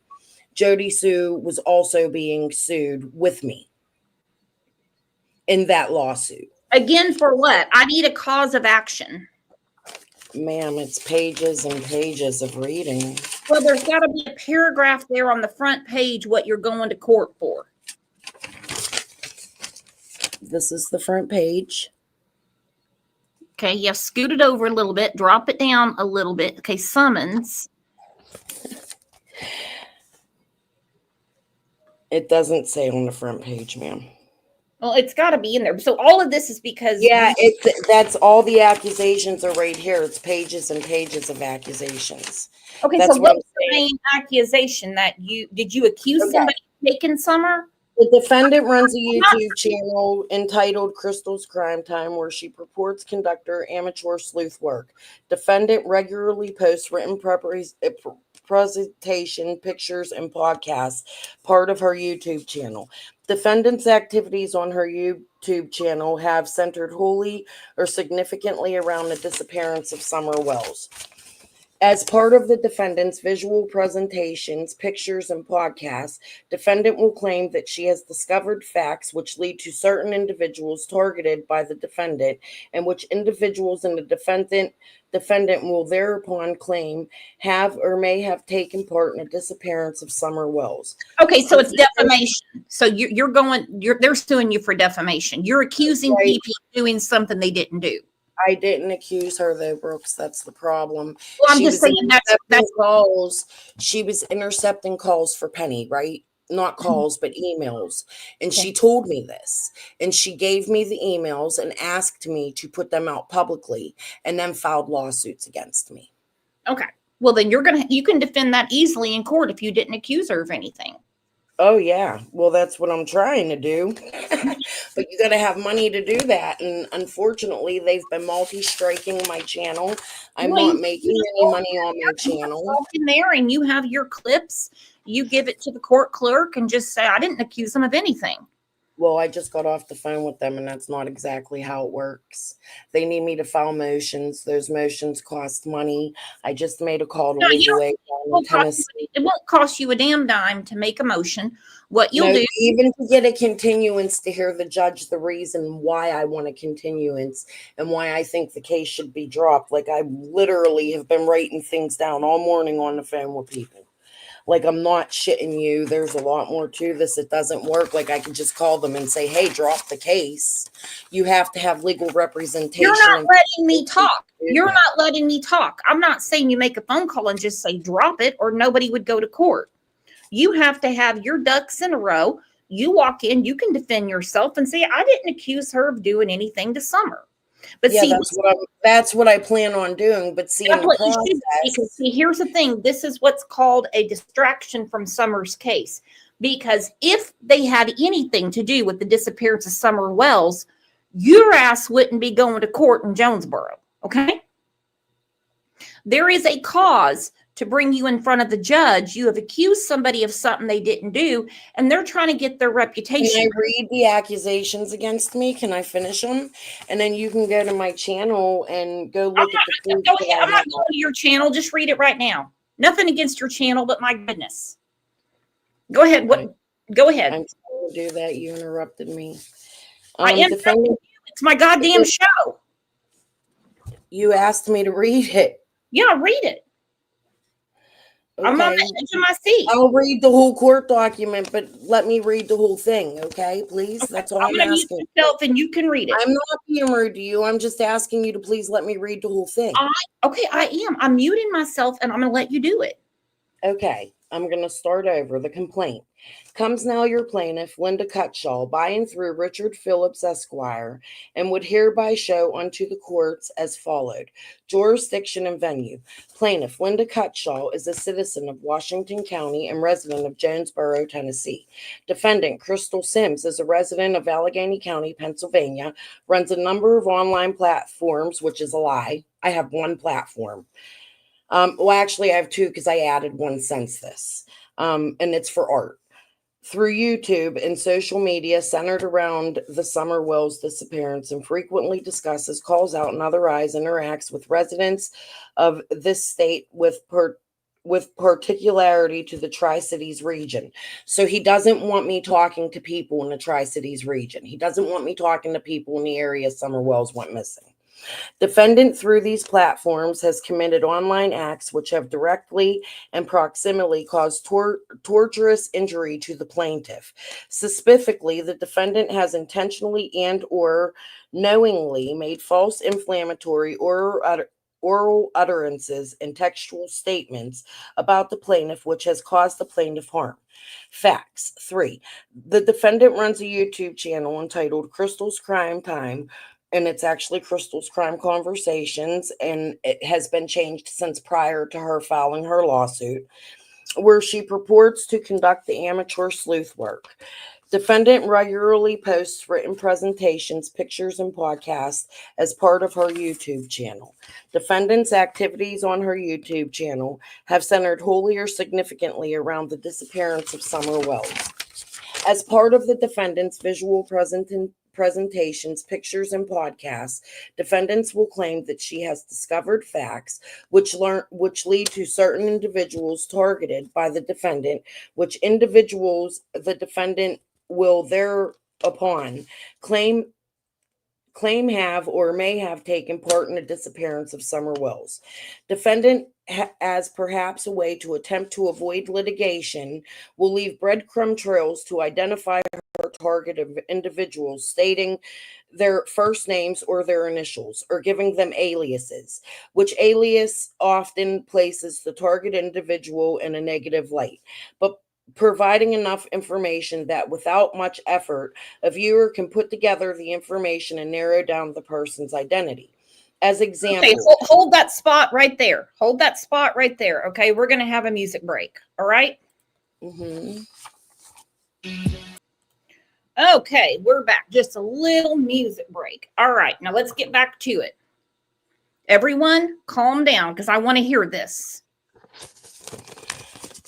Jody Sue was also being sued with me in that lawsuit. Again, for what? I need a cause of action. Ma'am, it's pages and pages of reading. Well, there's got to be a paragraph there on the front page what you're going to court for. This is the front page. Okay, yeah, scoot it over a little bit, drop it down a little bit. Okay, summons. It doesn't say on the front page, ma'am. Well, it's got to be in there. So all of this is because that's all the accusations are right here. It's pages and pages of accusations. Okay, that's so what's the main accusation that did you accuse somebody of taking Summer? The defendant runs a YouTube channel entitled Crystal's Crime Time, where she purports conduct her amateur sleuth work. Defendant regularly posts written presentation, pictures, and podcasts, part of her YouTube channel. Defendant's activities on her YouTube channel have centered wholly or significantly around the disappearance of Summer Wells. As part of the defendant's visual presentations, pictures, and podcasts, defendant will claim that she has discovered facts which lead to certain individuals targeted by the defendant, and which individuals and the defendant will thereupon claim have or may have taken part in the disappearance of Summer Wells. Okay, so it's defamation. So they're suing you for defamation. You're accusing Right. people of doing something they didn't do. I didn't accuse her though, Brooks. That's the problem. Well, I'm She just was saying that's calls. She was intercepting calls for Penny, right? Not calls, but emails. And she told me this. And she gave me the emails and asked me to put them out publicly, and then filed lawsuits against me. okay. Well, then you can defend that easily in court if you didn't accuse her of anything. Oh yeah. Well, that's what I'm trying to do. But you got to have money to do that. And unfortunately, they've been multi-striking my channel. I'm Well, not making any money on my channel. Walk in there and you have your clips. You give it to the court clerk and just say, I didn't accuse them of anything. Well, I just got off the phone with them, and that's not exactly how it works. They need me to file motions. Those motions cost money. I just made a call to legal aid in Tennessee. It won't cost you a damn dime to make a motion. What you'll do, even to get a continuance to hear the judge the reason why I want a continuance and why I think the case should be dropped. Like, I literally have been writing things down all morning on the phone with people. Like, I'm not shitting you. There's a lot more to this. It doesn't work. Like, I can just call them and say, hey, drop the case. You have to have legal representation. you're not letting me talk. You're not letting me talk. I'm not saying you make a phone call and just say drop it or nobody would go to court. You have to have your ducks in a row. You walk in, you can defend yourself and say, I didn't accuse her of doing anything to Summer. But yeah, see, that's what I plan on doing. But see, in the process, because see, here's the thing. This is what's called a distraction from Summer's case. Because if they had anything to do with the disappearance of Summer Wells, your ass wouldn't be going to court in Jonesboro. Okay? There is a cause to bring you in front of the judge. You have accused somebody of something they didn't do, and they're trying to get their reputation. Can I read the accusations against me? Can I finish them? And then you can go to my channel and go look at the proof. I'm not going to your channel. Just read it right now. Nothing against your channel, but my goodness. Go ahead. Go ahead. I'm trying to do that. You interrupted me. I interrupted you. It's my goddamn show. You asked me to read it. Yeah, read it. Okay. I'm on the edge of my seat. I'll read the whole court document, but let me read the whole thing, okay? Please. Okay. That's all I'm asking. Yourself and you can read it. I'm not being rude to you. I'm just asking you to please let me read the whole thing. I am. I'm muting myself and I'm going to let you do it. Okay. I'm going to start over. The complaint. Comes now your plaintiff, Linda Cutshaw, by and through Richard Phillips, Esquire, and would hereby show unto the courts as followed. Jurisdiction and venue. Plaintiff, Linda Cutshaw, is a citizen of Washington County and resident of Jonesboro, Tennessee. Defendant, Crystal Sims, is a resident of Allegheny County, Pennsylvania, runs a number of online platforms, which is a lie. I have one platform. Well, actually, I have two because I added one since this, and it's for art. Through YouTube and social media centered around the Summer Wells disappearance, and frequently discusses, calls out, and otherwise interacts with residents of this state with particularity to the Tri-Cities region. So he doesn't want me talking to people in the Tri-Cities region. He doesn't want me talking to people in the area Summer Wells went missing. Defendant, through these platforms, has committed online acts which have directly and proximately caused torturous injury to the plaintiff. Specifically, the defendant has intentionally and or knowingly made false, inflammatory, oral utterances and textual statements about the plaintiff, which has caused the plaintiff harm. Facts. 3. The defendant runs a YouTube channel entitled Crystal's Crime Time, and it's actually Crystal's Crime Conversations, and it has been changed since prior to her filing her lawsuit, where she purports to conduct the amateur sleuth work. Defendant regularly posts written presentations, pictures, and podcasts as part of her YouTube channel. Defendant's activities on her YouTube channel have centered wholly or significantly around the disappearance of Summer Wells. As part of the defendant's visual presentations, pictures, and podcasts, defendants will claim that she has discovered facts which lead to certain individuals targeted by the defendant, which individuals the defendant will thereupon claim have or may have taken part in the disappearance of Summer Wells. Defendant, as perhaps a way to attempt to avoid litigation, will leave breadcrumb trails to identify her targeted individuals, stating their first names or their initials, or giving them aliases, which alias often places the target individual in a negative light, but providing enough information that without much effort, a viewer can put together the information and narrow down the person's identity. As example, okay, hold that spot right there. Hold that spot right there. Okay, we're going to have a music break. All right. Mm-hmm. Okay, we're back. Just a little music break. All right, now let's get back to it. Everyone, calm down because I want to hear this.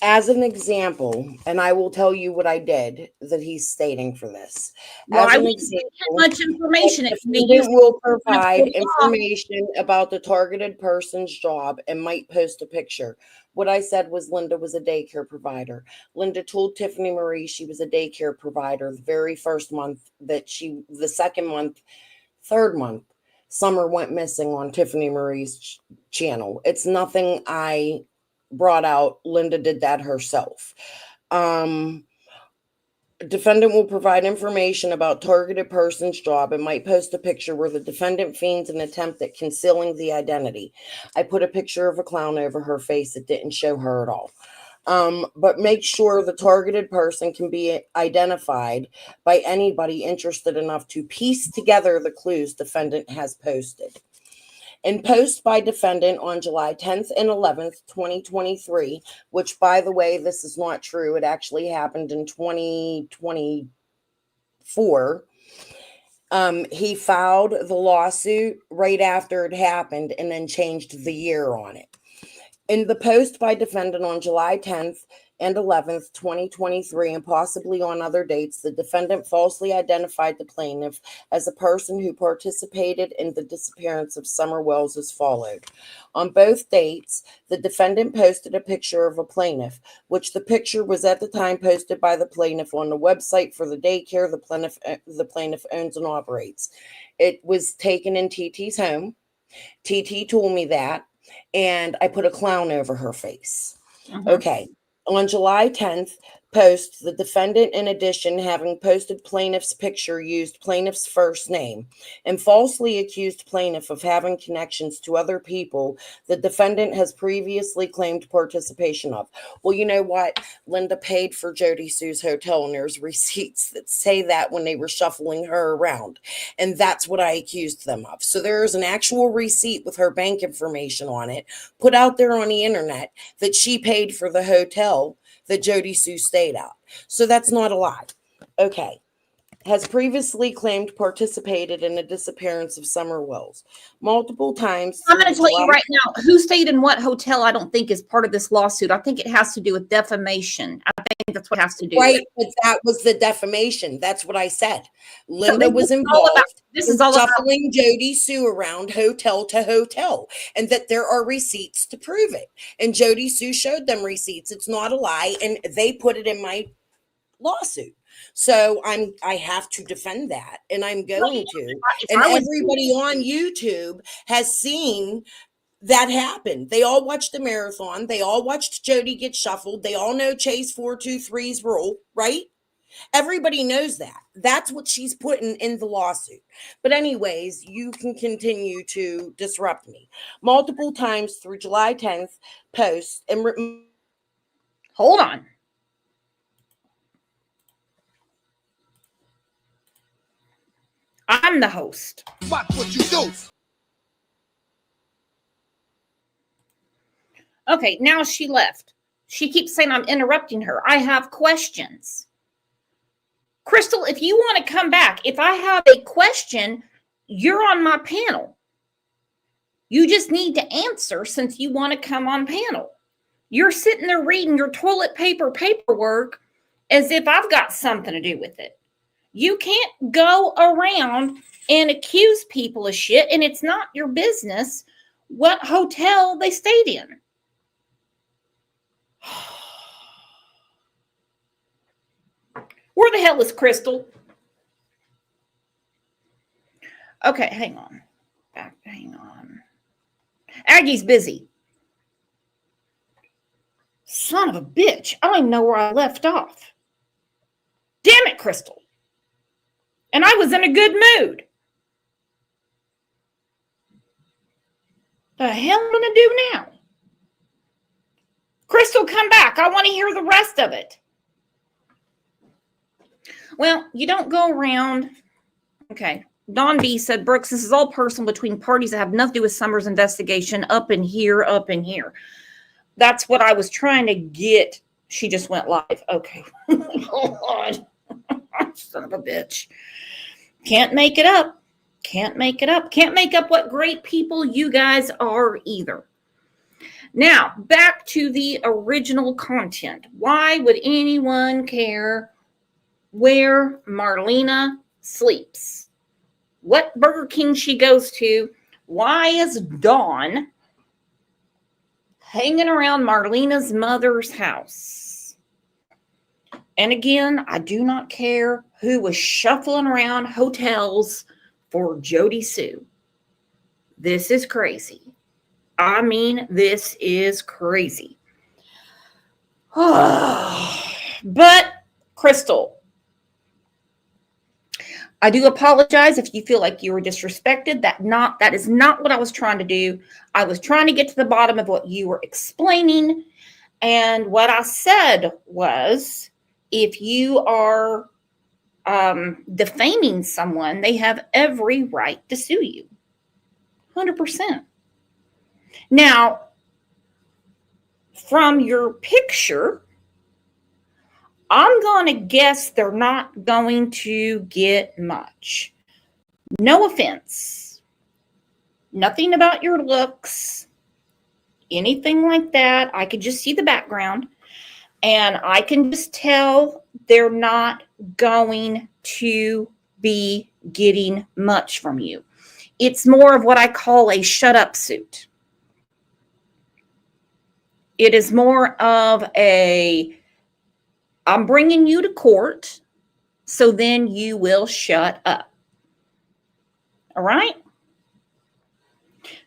As an example, and I will tell you what I did that he's stating for this. Well, As I an wouldn't get example, much information. the defendant will provide information about the targeted person's job and might post a picture. What I said was Linda was a daycare provider. Linda told Tiffany Marie she was a daycare provider the very first month that the second month, third month, Summer went missing on Tiffany Marie's channel. It's nothing I brought out. Linda did that herself. Defendant will provide information about targeted person's job and might post a picture where the defendant feigns an attempt at concealing the identity. I put a picture of a clown over her face. It didn't show her at all. But make sure the targeted person can be identified by anybody interested enough to piece together the clues defendant has posted. In post by defendant on July 10th and 11th, 2023, which, by the way, this is not true. It actually happened in 2024. He filed the lawsuit right after it happened and then changed the year on it. In the post by defendant on July 10th and 11th, 2023, and possibly on other dates, the defendant falsely identified the plaintiff as a person who participated in the disappearance of Summer Wells as followed. On both dates, the defendant posted a picture of a plaintiff, which the picture was at the time posted by the plaintiff on the website for the daycare the plaintiff owns and operates. It was taken in TT's home. TT told me that, and I put a clown over her face. Okay. On July 10th, post, the defendant, in addition, having posted plaintiff's picture, used plaintiff's first name and falsely accused plaintiff of having connections to other people the defendant has previously claimed participation of. Well, you know what? Linda paid for Jody Sue's hotel, and there's receipts that say that when they were shuffling her around. And that's what I accused them of. So there's an actual receipt with her bank information on it put out there on the internet that she paid for the hotel that Jody Sue stayed at. So that's not a lie. Okay. Has previously claimed participated in the disappearance of Summer Wells multiple times. I'm going to tell you right now, who stayed in what hotel I don't think is part of this lawsuit. I think it has to do with defamation. I think that's what it has to do right, with. but that was the defamation. That's what I said. Linda was involved. This is all about shuffling Jody Sue around hotel to hotel, and that there are receipts to prove it. And Jody Sue showed them receipts. It's not a lie, and they put it in my lawsuit. So I have to defend that, and I'm going to. And everybody on YouTube has seen that happen. They all watched the marathon. They all watched Jody get shuffled. They all know Chase 423's rule, right? Everybody knows that. That's what she's putting in the lawsuit. But anyways, you can continue to disrupt me. Multiple times through July 10th posts and hold on. I'm the host. Watch what you do. Okay, now she left. She keeps saying I'm interrupting her. I have questions. Crystal, if you want to come back, if I have a question, you're on my panel. You just need to answer since you want to come on panel. You're sitting there reading your toilet paper paperwork as if I've got something to do with it. You can't go around and accuse people of shit, and it's not your business what hotel they stayed in. Where the hell is Crystal? Okay, hang on. Hang on. Aggie's busy. Son of a bitch. I don't even know where I left off. Damn it, Crystal. And I was in a good mood. The hell am I going to do now? Crystal, come back. I want to hear the rest of it. Well, you don't go around. Okay. Don B said, Brooks, this is all personal between parties that have nothing to do with Summer's investigation. Up in here, up in here. That's what I was trying to get. She just went live. Okay. Oh, God. Son of a bitch. Can't make it up. Can't make it up. Can't make up what great people you guys are either. Now, back to the original content. Why would anyone care where Marlena sleeps? What Burger King she goes to? Why is Dawn hanging around Marlena's mother's house? And again, I do not care who was shuffling around hotels for Jody Sue. This is crazy. I mean, this is crazy. But, Crystal, I do apologize if you feel like you were disrespected. That is not what I was trying to do. I was trying to get to the bottom of what you were explaining. And what I said was, if you are defaming someone, they have every right to sue you. 100%. Now, from your picture, I'm going to guess they're not going to get much. No offense. Nothing about your looks, anything like that. I could just see the background, and I can just tell they're not going to be getting much from you. It's more of what I call a shut up suit. It is more of a, I'm bringing you to court, so then you will shut up. All right?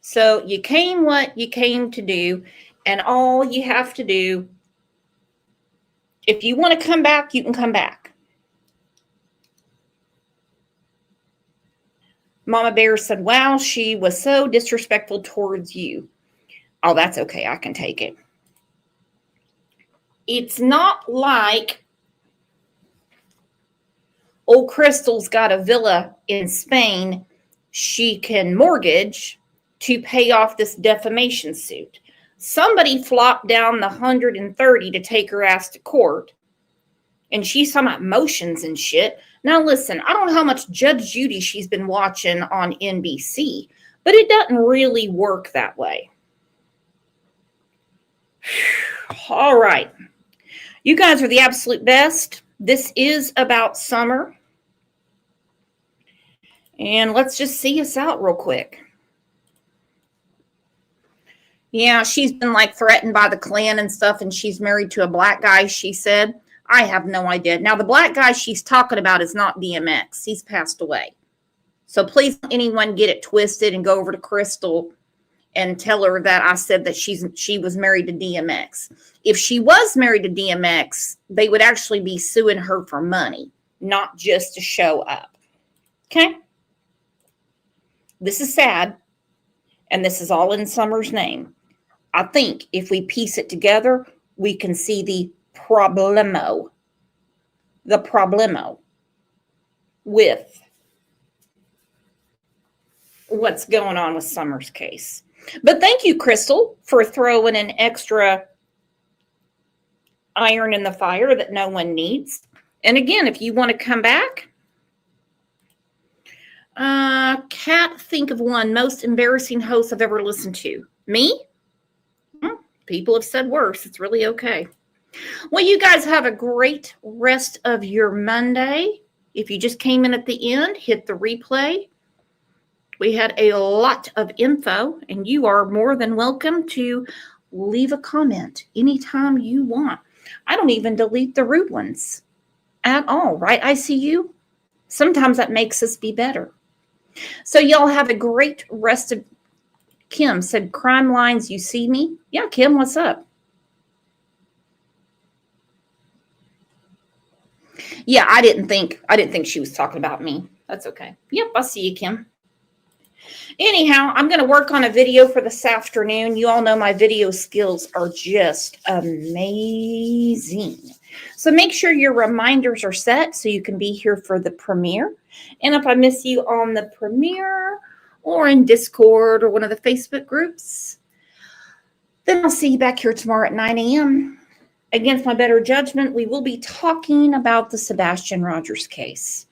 So you came what you came to do, and all you have to do, if you want to come back, you can come back. Mama Bear said, wow, she was so disrespectful towards you. Oh, that's okay. I can take it. It's not like old Crystal's got a villa in Spain she can mortgage to pay off this defamation suit. Somebody flopped down the 130 to take her ass to court, and she's talking about motions and shit. Now listen, I don't know how much Judge Judy she's been watching on NBC, but it doesn't really work that way. All right. You guys are the absolute best. This is about Summer. And let's just see us out real quick. Yeah, she's been like threatened by the Klan and stuff, and she's married to a black guy, she said. I have no idea. Now, the black guy she's talking about is not DMX. He's passed away. So please, anyone get it twisted and go over to Crystal and tell her that I said that she was married to DMX. If she was married to DMX, they would actually be suing her for money, not just to show up. Okay? This is sad, and this is all in Summer's name. I think if we piece it together, we can see the problemo with what's going on with Summer's case. But thank you, Crystal, for throwing an extra iron in the fire that no one needs. And again, if you want to come back, Kat, think of one most embarrassing host I've ever listened to. Me? People have said worse. It's really okay. Well, you guys have a great rest of your Monday. If you just came in at the end, hit the replay. We had a lot of info, and you are more than welcome to leave a comment anytime you want. I don't even delete the rude ones at all, right? I see you. Sometimes that makes us be better. So y'all have a great rest of. Kim said, crime lines, you see me? Yeah, Kim, what's up? Yeah, I didn't think she was talking about me. That's okay. Yep, I see you, Kim. Anyhow, I'm going to work on a video for this afternoon. You all know my video skills are just amazing. So make sure your reminders are set so you can be here for the premiere. And if I miss you on the premiere or in Discord or one of the Facebook groups, then I'll see you back here tomorrow at 9 a.m. Against my better judgment, we will be talking about the Sebastian Rogers case.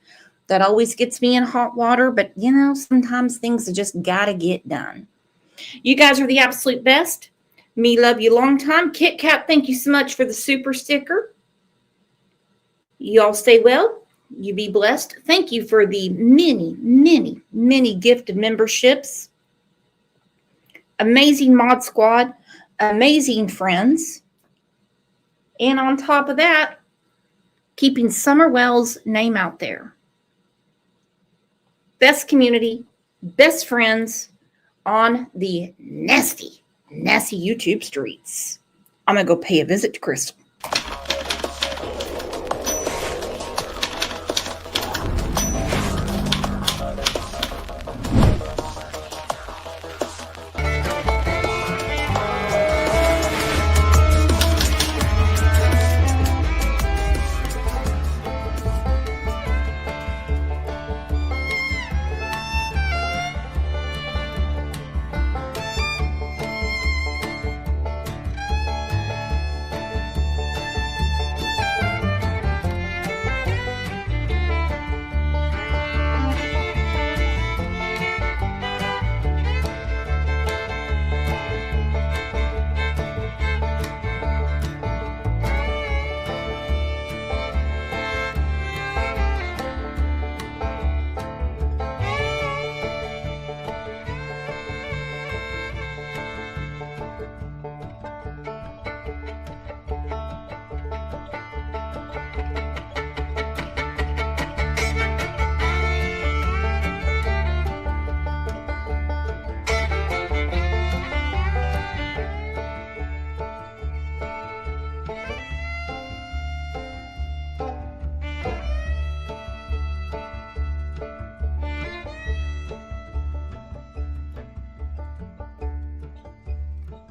That always gets me in hot water, but you know, sometimes things just gotta get done. You guys are the absolute best. Me love you long time. Kit Kat, thank you so much for the super sticker. You all stay well. You be blessed. Thank you for the many gifted memberships. Amazing mod squad. Amazing friends. And on top of that, keeping Summer Wells' name out there. Best community, best friends on the nasty YouTube streets. I'm going to go pay a visit to Crystal.